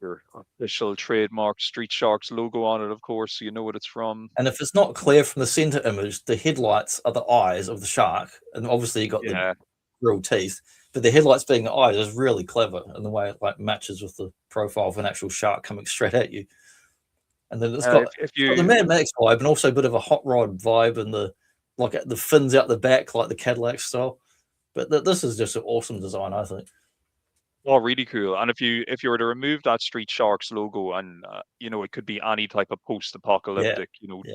Your official trademark Street Sharks logo on it, of course, so you know what it's from. And if it's not clear from the center image, the headlights are the eyes of the shark. And obviously you got the real teeth. But the headlights being the eyes is really clever in the way it like matches with the profile of an actual shark coming straight at you. And then it's got the Mad Max vibe, and also a bit of a hot rod vibe, and the fins out the back like the Cadillac style. But this is just an awesome design, I think. Oh, really cool. And if you were to remove that Street Sharks logo, and it could be any type of post-apocalyptic,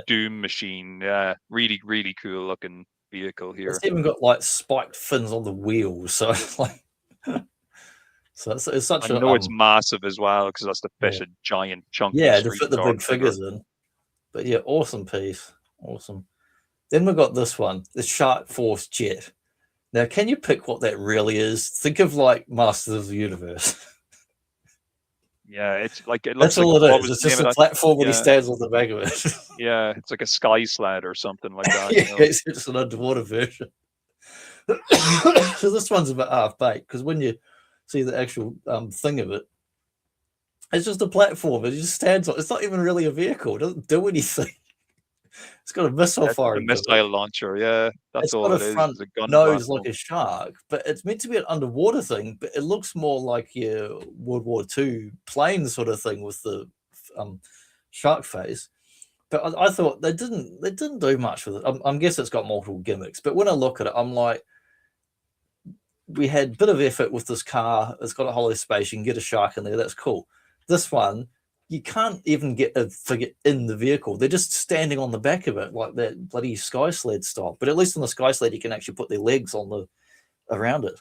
Doom machine. Yeah, really, really cool looking. vehicle here. It's even got like spiked fins on the wheels, so it's like, so it's such I know it's massive as well because that's to fit a giant chunky to fit the Shark big figures in. But yeah, awesome piece, awesome. Then we've got this one, the Shark Force Jet. Now, can you pick what that really is? Think of like Masters of the Universe. Yeah, it's like, it looks That's all like, it is. It's just a platform when he stands on the back of it. Yeah, it's like a sky sled or something like that. Yeah, it's just an underwater version. So this one's about half baked because when you see the actual thing of it, it's just a platform. It just stands on. It's not even really a vehicle. It doesn't do anything. It's got a missile firing. A missile launcher. Yeah, that's all it is. It's got a front nose like a shark, but it's meant to be an underwater thing. But it looks more like your World War II plane sort of thing with the shark face. But I thought they didn't do much with it. I'm guessing it's got multiple gimmicks. But when I look at it, I'm like, we had a bit of effort with this car. It's got a hollow space. You can get a shark in there. That's cool. This one, you can't even get a figure in the vehicle. They're just standing on the back of it like that bloody sky sled style. But at least on the sky sled, you can actually put their legs on the around it.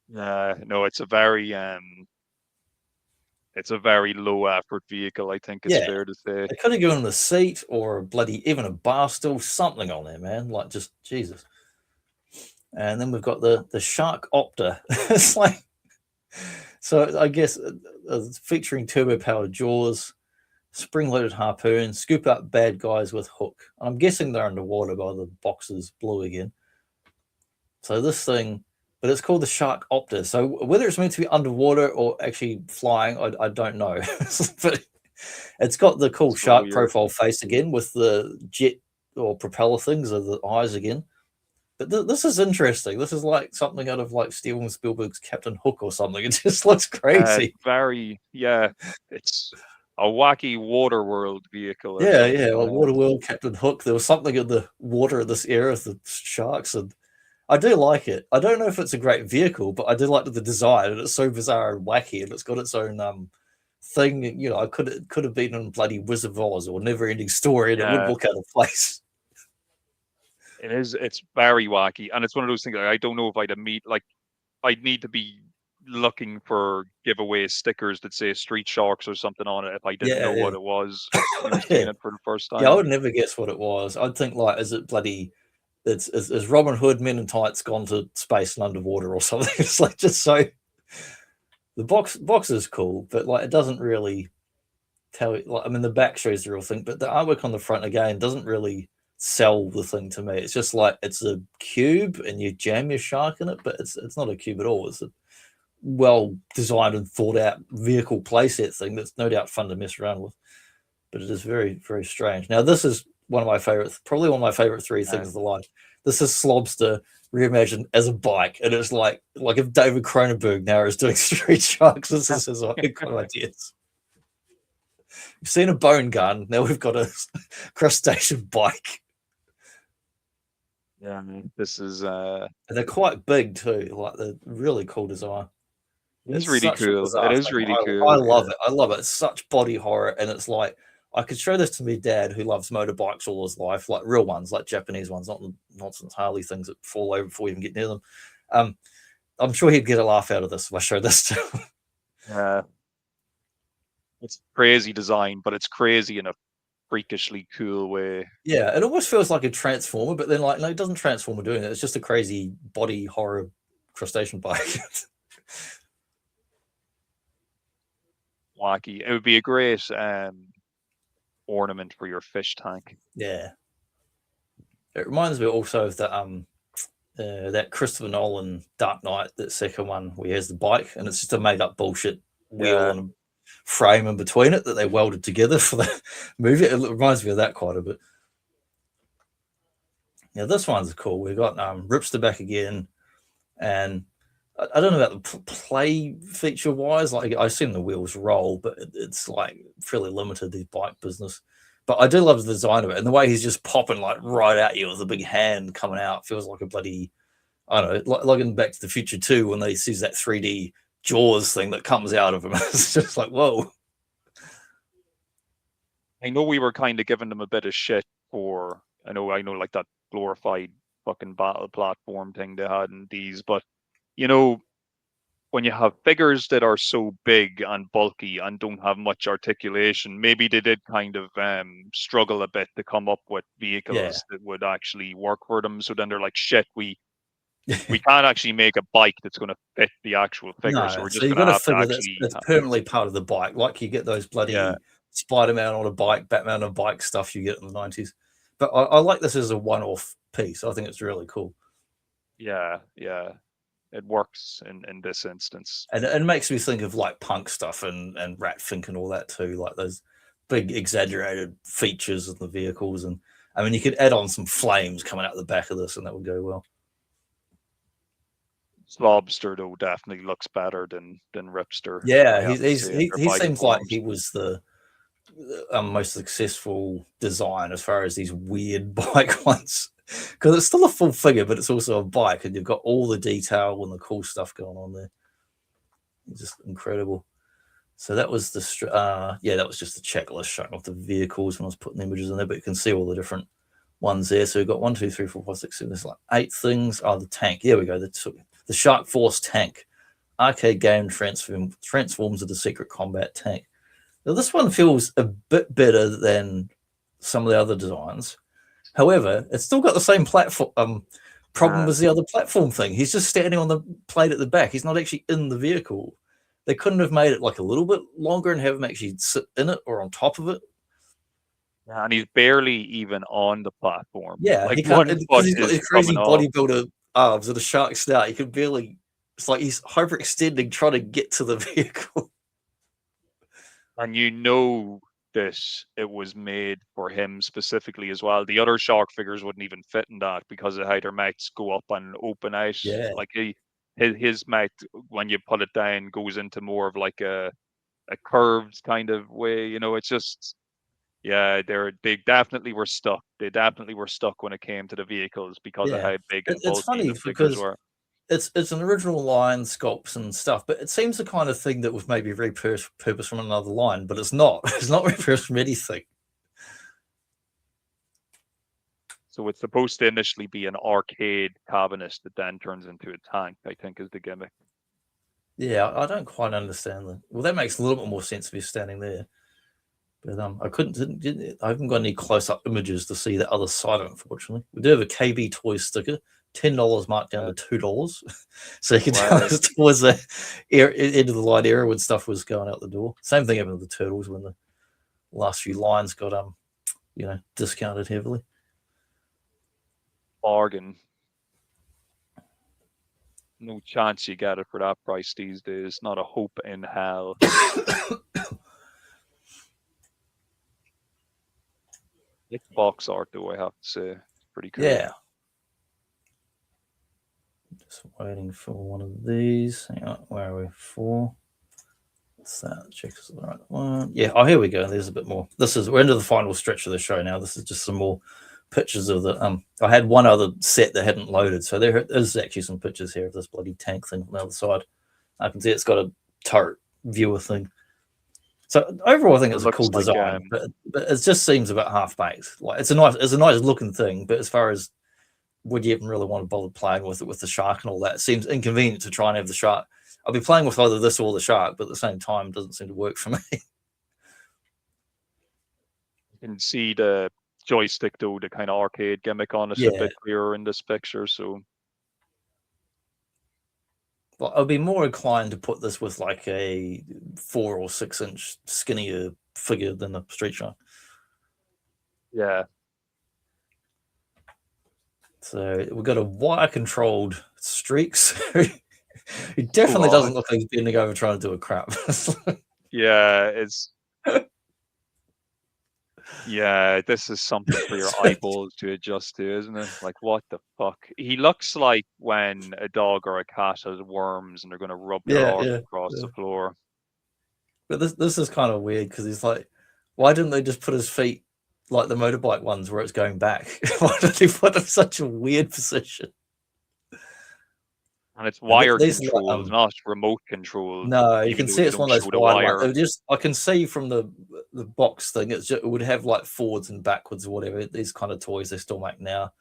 No, it's a very low effort vehicle. I think it's fair to say. They could have given them a seat or a bloody even a bar stool, something on there, man. Like just Jesus. And then we've got the Shark Opter. It's like, so I guess featuring turbo-powered jaws, spring-loaded harpoon, scoop up bad guys with hook. I'm guessing they're underwater by the boxes blue again. So this thing, but it's called the Shark Opter. So whether it's meant to be underwater or actually flying, I don't know. But it's got the cool shark profile face again with the jet or propeller things or the eyes again. But this is interesting. This is like something out of like Steven Spielberg's Captain Hook or something. It just looks crazy. It's a wacky water world vehicle. Well, water world, Captain Hook. There was something in the water in this era of the sharks, and I do like it. I don't know if it's a great vehicle, but I do like the design, and it's so bizarre and wacky, and it's got its own thing. You know, it could have been in bloody Wizard of Oz or Never Ending Story, and it would look out of place. It is. It's very wacky, and it's one of those things. Like, I don't know if I'd need to be looking for giveaway stickers that say Street Sharks or something on it if I didn't know what it was. Seeing it for the first time. Yeah, I would never guess what it was. I'd think like, is it bloody? Is Robin Hood Men in Tights gone to space and underwater or something? It's like just so. The box is cool, but like it doesn't really tell you. Like, I mean, the back shows the real thing, but the artwork on the front again doesn't really sell the thing to me. It's just like it's a cube and you jam your shark in it, but it's not a cube at all. It's a well designed and thought out vehicle playset thing that's no doubt fun to mess around with, but it is very, very strange. Now this is one of my favorites, probably one of my favorite three things of the line. This is Slobster reimagined as a bike, and it's like if David Cronenberg now is doing Street Sharks, this is his kind of ideas. We've seen a bone gun, now we've got a crustacean bike. Yeah, this is and they're quite big too. Like they're really cool design. It's really cool. It is really cool. I love it. I love it. It's such body horror, and it's like I could show this to my dad who loves motorbikes all his life, like real ones, like Japanese ones, not the nonsense Harley things that fall over before you even get near them. I'm sure he'd get a laugh out of this if I showed this to him. Yeah, it's crazy design, but it's crazy in a freakishly cool way. Yeah, it almost feels like a Transformer, but then like no, it doesn't Transformer doing it. It's just a crazy body horror crustacean bike. Wacky. It would be a great ornament for your fish tank. Yeah. It reminds me also of that Christopher Nolan Dark Knight, that second one where he has the bike and it's just a made up bullshit wheel and a frame in between it that they welded together for the movie. It reminds me of that quite a bit. Now this one's cool. We've got Ripster back again, and I don't know about the play feature wise. Like I've seen the wheels roll, but it's like fairly limited, the bike business. But I do love the design of it, and the way he's just popping like right at you with a big hand coming out feels like a bloody, I don't know, like in Back to the Future 2 when they see that 3D Jaws thing that comes out of him. It's just like, whoa. I know we were kind of giving them a bit of shit for, I know like that glorified fucking battle platform thing they had in these. But you know, when you have figures that are so big and bulky and don't have much articulation, maybe they did kind of struggle a bit to come up with vehicles that would actually work for them. So then they're like, shit, we can't actually make a bike that's going to fit the actual figure. No, So we're so just you've going got to to have to figure actually. that's permanently part of the bike. Like you get those bloody Spider-Man on a bike, Batman on a bike stuff you get in the 90s. But I like this as a one-off piece. I think it's really cool. Yeah, yeah. It works in this instance. And it makes me think of like punk stuff and Ratfink and all that too, like those big exaggerated features of the vehicles. And I mean, you could add on some flames coming out the back of this and that would go well. Slobster though definitely looks better than Ripster. Yeah, he seems like he was the most successful design as far as these weird bike ones, because it's still a full figure, but it's also a bike, and you've got all the detail and the cool stuff going on there. It's just incredible. So that was the that was just the checklist showing off the vehicles when I was putting images in there, but you can see all the different ones there. So we've got 1, 2, 3, 4, 5, 6, 7. There's like 8 things. Oh, the tank. Here we go. The Shark Force tank. Arcade game transforms into secret combat tank. Now, this one feels a bit better than some of the other designs. However, it's still got the same platform problem as the other platform thing. He's just standing on the plate at the back. He's not actually in the vehicle. They couldn't have made it like a little bit longer and have him actually sit in it or on top of it. And he's barely even on the platform. Yeah, like he can't, because he's got his crazy bodybuilder arms and a shark snout. He can barely. It's like he's hyperextending trying to get to the vehicle. And you know this, it was made for him specifically as well. The other shark figures wouldn't even fit in that because of how their mouths go up and open out. Yeah. Like his mouth, when you put it down, goes into more of like a curved kind of way. You know, it's just, yeah, they definitely were stuck. They definitely were stuck when it came to the vehicles because of how big and bulky the figures were. It's an original line, sculpts and stuff, but it seems the kind of thing that was maybe repurposed from another line, but it's not. It's not repurposed from anything. So it's supposed to initially be an arcade cabinet that then turns into a tank, I think, is the gimmick. Yeah, I don't quite understand that. Well, that makes a little bit more sense if you're standing there. But I haven't got any close-up images to see the other side, unfortunately. We do have a KB Toys sticker. $10 marked down to $2, so you can tell us towards the end of the line era when stuff was going out the door. Same thing happened with the Turtles when the last few lines got discounted heavily. Bargain. No chance you get it for that price these days. Not a hope in hell. Box art, though, I have to say, it's pretty cool. Yeah. Just waiting for one of these. Hang on, where are we? 4. What's that? Check is the right one. Yeah. Oh, here we go. There's a bit more. We're into the final stretch of the show now. This is just some more pictures of the. I had one other set that hadn't loaded, so there is actually some pictures here of this bloody tank thing from the other side. I can see it's got a turret viewer thing. So overall, I think it's a cool design, but it just seems about half baked. Like it's a nice looking thing, but as far as would you even really want to bother playing with it with the shark and all that? It seems inconvenient to try and have the shark. I'll be playing with either this or the shark, but at the same time, it doesn't seem to work for me. You can see the joystick, though, the kind of arcade gimmick on it a bit clearer in this picture. So, well, I'd be more inclined to put this with like a 4 or 6 inch skinnier figure than the Street Shark. Yeah. So we've got a wire-controlled Streaks. He definitely doesn't look like he's bending over trying to do a crap. Yeah, it's... Yeah, this is something for your eyeballs to adjust to, isn't it? Like, what the fuck? He looks like when a dog or a cat has worms and they're going to rub their arms across the floor. But this is kind of weird because he's like, why didn't they just put his feet like the motorbike ones where it's going back? Why did they put him in such a weird position? And it's wired controlled, not remote controlled. No, you can see it's one of those wired. I can see from the box thing, it would have like forwards and backwards or whatever. These kind of toys they still make now.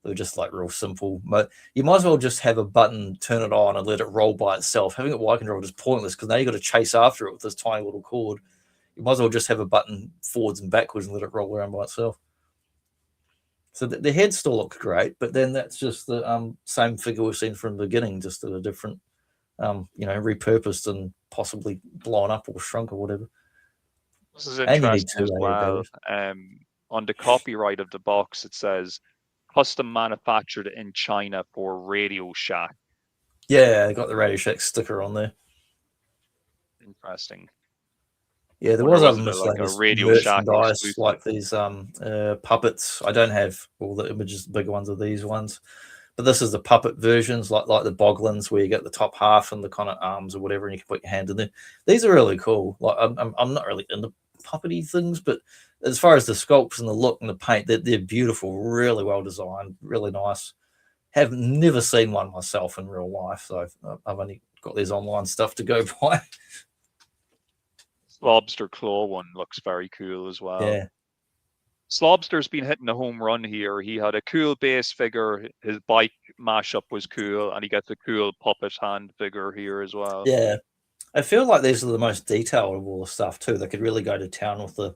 They're just like real simple. But you might as well just have a button, turn it on, and let it roll by itself. Having a Y control is pointless because now you got to chase after it with this tiny little cord. You might as well just have a button forwards and backwards and let it roll around by itself. So the head still looks great, but then that's just the same figure we've seen from the beginning, just at a different, repurposed and possibly blown up or shrunk or whatever. This is interesting as well. On the copyright of the box, it says custom manufactured in China for Radio Shack. Yeah, they got the Radio Shack sticker on there. Interesting. Yeah, there was other like a Radio Shack merchandise like these puppets. I don't have all the images, the bigger ones of these ones, but this is the puppet versions, like the Boglins, where you get the top half and the kind of arms or whatever, and you can put your hand in there. These are really cool. Like I'm not really into puppety things, but as far as the sculpts and the look and the paint, they're beautiful, really well designed, really nice. Have never seen one myself in real life, so I've only got these online stuff to go by. Lobster Claw one looks very cool as well. Yeah. Slobster's been hitting a home run here. He had a cool base figure. His bike mashup was cool, and he gets a cool puppet hand figure here as well. Yeah. I feel like these are the most detailed of all the stuff too. They could really go to town with the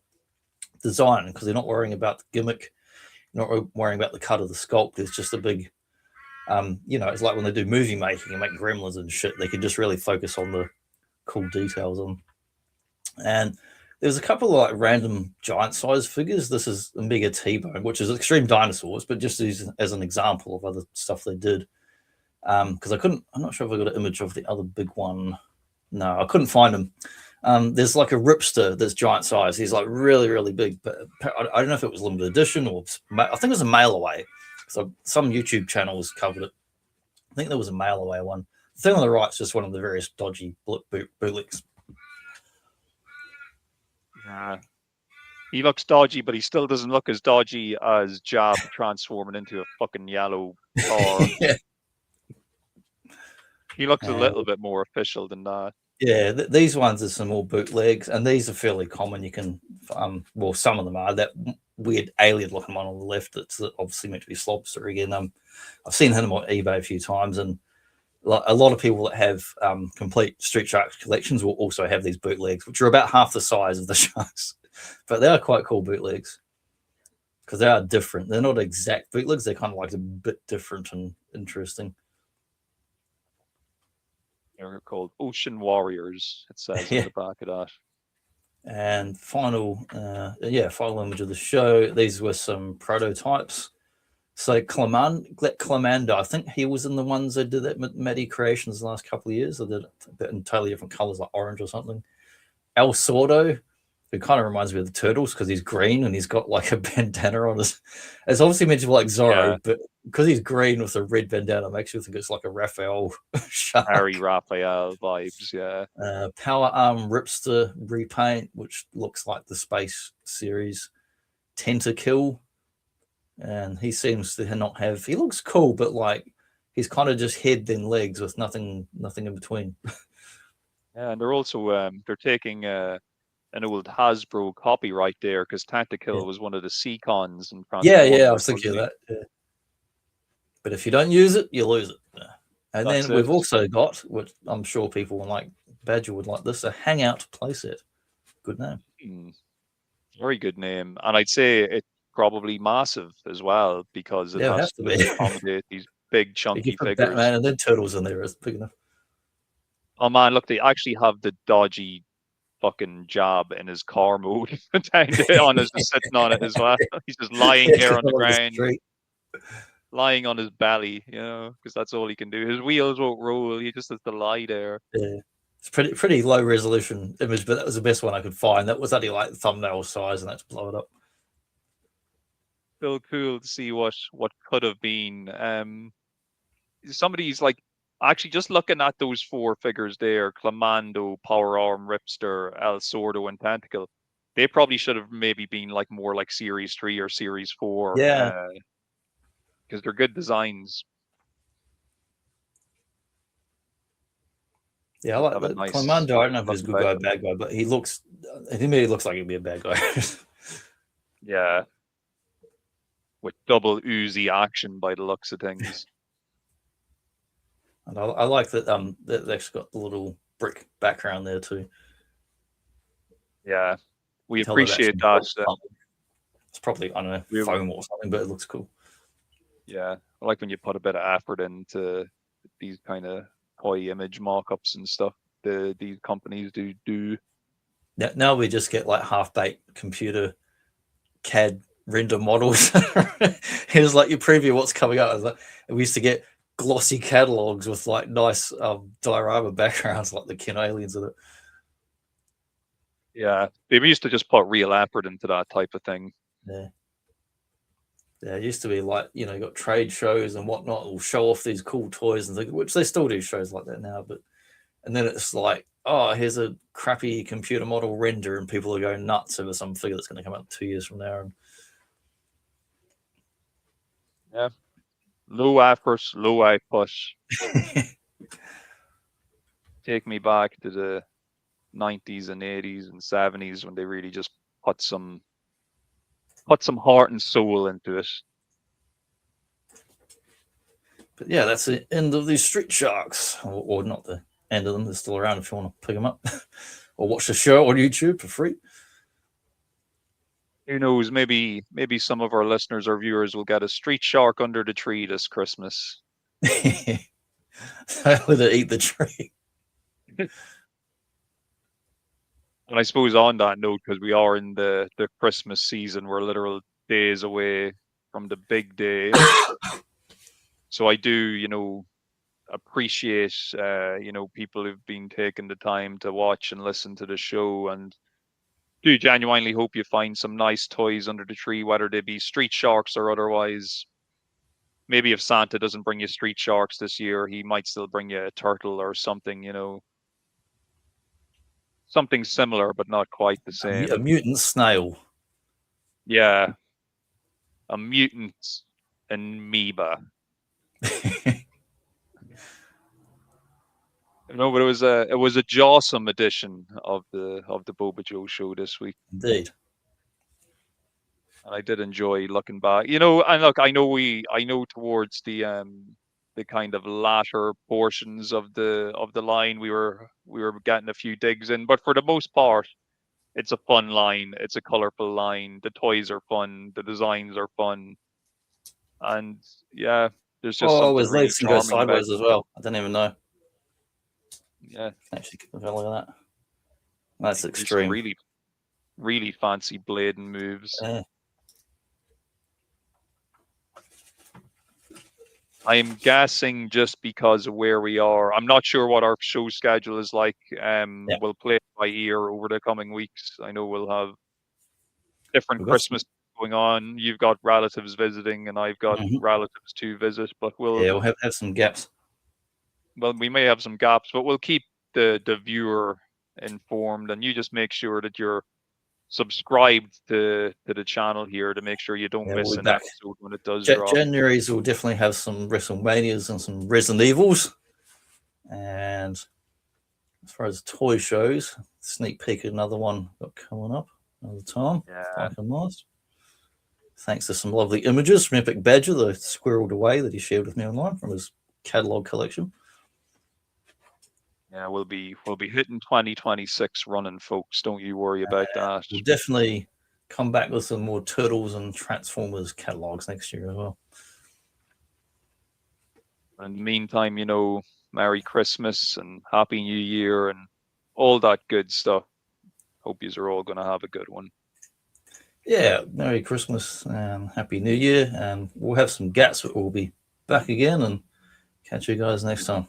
design because they're not worrying about the gimmick, not worrying about the cut of the sculpt. It's just a big, it's like when they do movie making and make gremlins and shit. They can just really focus on the cool details on. And there's a couple of like random giant size figures. This is a Mega T-Bone, which is Extreme Dinosaurs, but just as an example of other stuff they did. Because I'm not sure if I got an image of the other big one. No, I couldn't find him. There's like a Ripster that's giant size. He's like really, really big, but I don't know if it was limited edition or I think it was a mail away. So some YouTube channels covered it. I think there was a mail away one. The thing on the right is just one of the various dodgy bootlegs. Yeah. He looks dodgy, but he still doesn't look as dodgy as Jab transforming into a fucking yellow car. Yeah. He looks a little bit more official than that. Yeah, these ones are some more bootlegs, and these are fairly common. You can, some of them are. That weird alien-looking one on the left that's obviously meant to be Slobster again. I've seen him on eBay a few times, and a lot of people that have complete Street Sharks collections will also have these bootlegs, which are about half the size of the sharks. But they are quite cool bootlegs because they are different. They're not exact bootlegs. They're kind of like a bit different and interesting. They're called Ocean Warriors, it says in the back of that. And final image of the show. These were some prototypes. So Clemando, I think he was in the ones that did that Matty Creations the last couple of years. They did it in totally different colors, like orange or something. El Sordo, who kind of reminds me of the Turtles because he's green and he's got like a bandana on his. It's obviously meant to be like Zorro, but because he's green with a red bandana, makes you think it's like a Raphael shark. Harry Raphael vibes, yeah. Power Arm Ripster repaint, which looks like the Space series. Tentakill. And he seems to not have. He looks cool, but like he's kind of just head then legs with nothing in between. Yeah, and they're also they're taking an old Hasbro copyright there because Tentakill was one of the Seacons and I was thinking of that. Yeah. But if you don't use it, you lose it. And that's then we've also got, which I'm sure people like Badger would like this, a Hangout playset. Good name. Very good name, and I'd say it. Probably massive as well because it has to accommodate these big chunky figures. Batman and then Turtles in there is big enough. Oh man, look, they actually have the dodgy fucking Jab in his car mode on his sitting on it as well. He's just lying here on the ground, lying on his belly, because that's all he can do. His wheels won't roll. He just has to lie there. Yeah. It's pretty low resolution image, but that was the best one I could find. That was only like thumbnail size, and that's blow it up. Still cool to see what could have been. Somebody's like actually just looking at those four figures there: Clemando, Power Arm, Ripster, El Sordo, and Tentakill. They probably should have maybe been like more like Series 3 or Series 4. Yeah, because they're good designs. Yeah, I like that. Nice Clemando. I don't know if he's a good guy or bad guy, but he looks. To me, he looks like he'd be a bad guy. Yeah. with double Uzi action by the looks of things. And I like that that they've got the little brick background there too. Yeah, we appreciate that. It's probably, I don't know, foam or something, but it looks cool. Yeah, I like when you put a bit of effort into these kind of toy image mock-ups and stuff. These companies do. Now we just get like half-baked computer CAD render models. Here's like your preview what's coming up. Like, we used to get glossy catalogs with like nice diorama backgrounds like the Kin Aliens of it. Yeah, they used to just put real effort into that type of thing. Yeah. Yeah, it used to be like, you know, you got trade shows and whatnot will show off these cool toys and things, which they still do shows like that now. But and then it's like, oh, here's a crappy computer model render, and people are going nuts over some figure that's going to come out 2 years from now. And yeah, low effort, low output. Take me back to the 90s and 80s and 70s when they really just put some heart and soul into it. But yeah, that's the end of these Street Sharks, or not the end of them. They're still around if you want to pick them up or watch the show on YouTube for free. Who knows? Maybe some of our listeners or viewers will get a Street Shark under the tree this Christmas. With it eat the tree. And I suppose on that note, because we are in the Christmas season, we're literal days away from the big day. So I do, you know, appreciate, you know, people who've been taking the time to watch and listen to the show, and do genuinely hope you find some nice toys under the tree, whether they be Street Sharks or otherwise. Maybe if Santa doesn't bring you Street Sharks this year, he might still bring you a turtle or something, you know. Something similar, but not quite the same. A mutant snail. Yeah. A mutant amoeba. No, but it was a jawsome edition of the Boba Joe show this week. Indeed. And I did enjoy looking back. You know, and look, I know towards the kind of latter portions of the line we were getting a few digs in, but for the most part it's a fun line, it's a colorful line, the toys are fun, the designs are fun, and yeah, there's just his legs can go sideways as well. I didn't even know. Yeah, actually look at that. That's extreme. Really, really fancy blading moves. Yeah. I'm guessing just because of where we are. I'm not sure what our show schedule is like. We'll play it by ear over the coming weeks. I know we'll have different Christmas going on. You've got relatives visiting, and I've got relatives to visit. But we'll have some gaps. Well, we may have some gaps, but we'll keep the viewer informed, and you just make sure that you're subscribed to the channel here to make sure you don't miss an episode when it does drop. January's will definitely have some WrestleManias and some Resident Evils. And as far as toy shows, sneak peek another one got coming up another time. Yeah. Thanks to some lovely images from Epic Badger, the squirreled away that he shared with me online from his catalog collection. Yeah, we'll be hitting 2026 running, folks. Don't you worry about that. We'll definitely come back with some more Turtles and Transformers catalogs next year as well. In the meantime, you know, Merry Christmas and Happy New Year and all that good stuff. Hope you are all going to have a good one. Yeah, Merry Christmas and Happy New Year. And we'll have some gaps, but we'll be back again and catch you guys next time.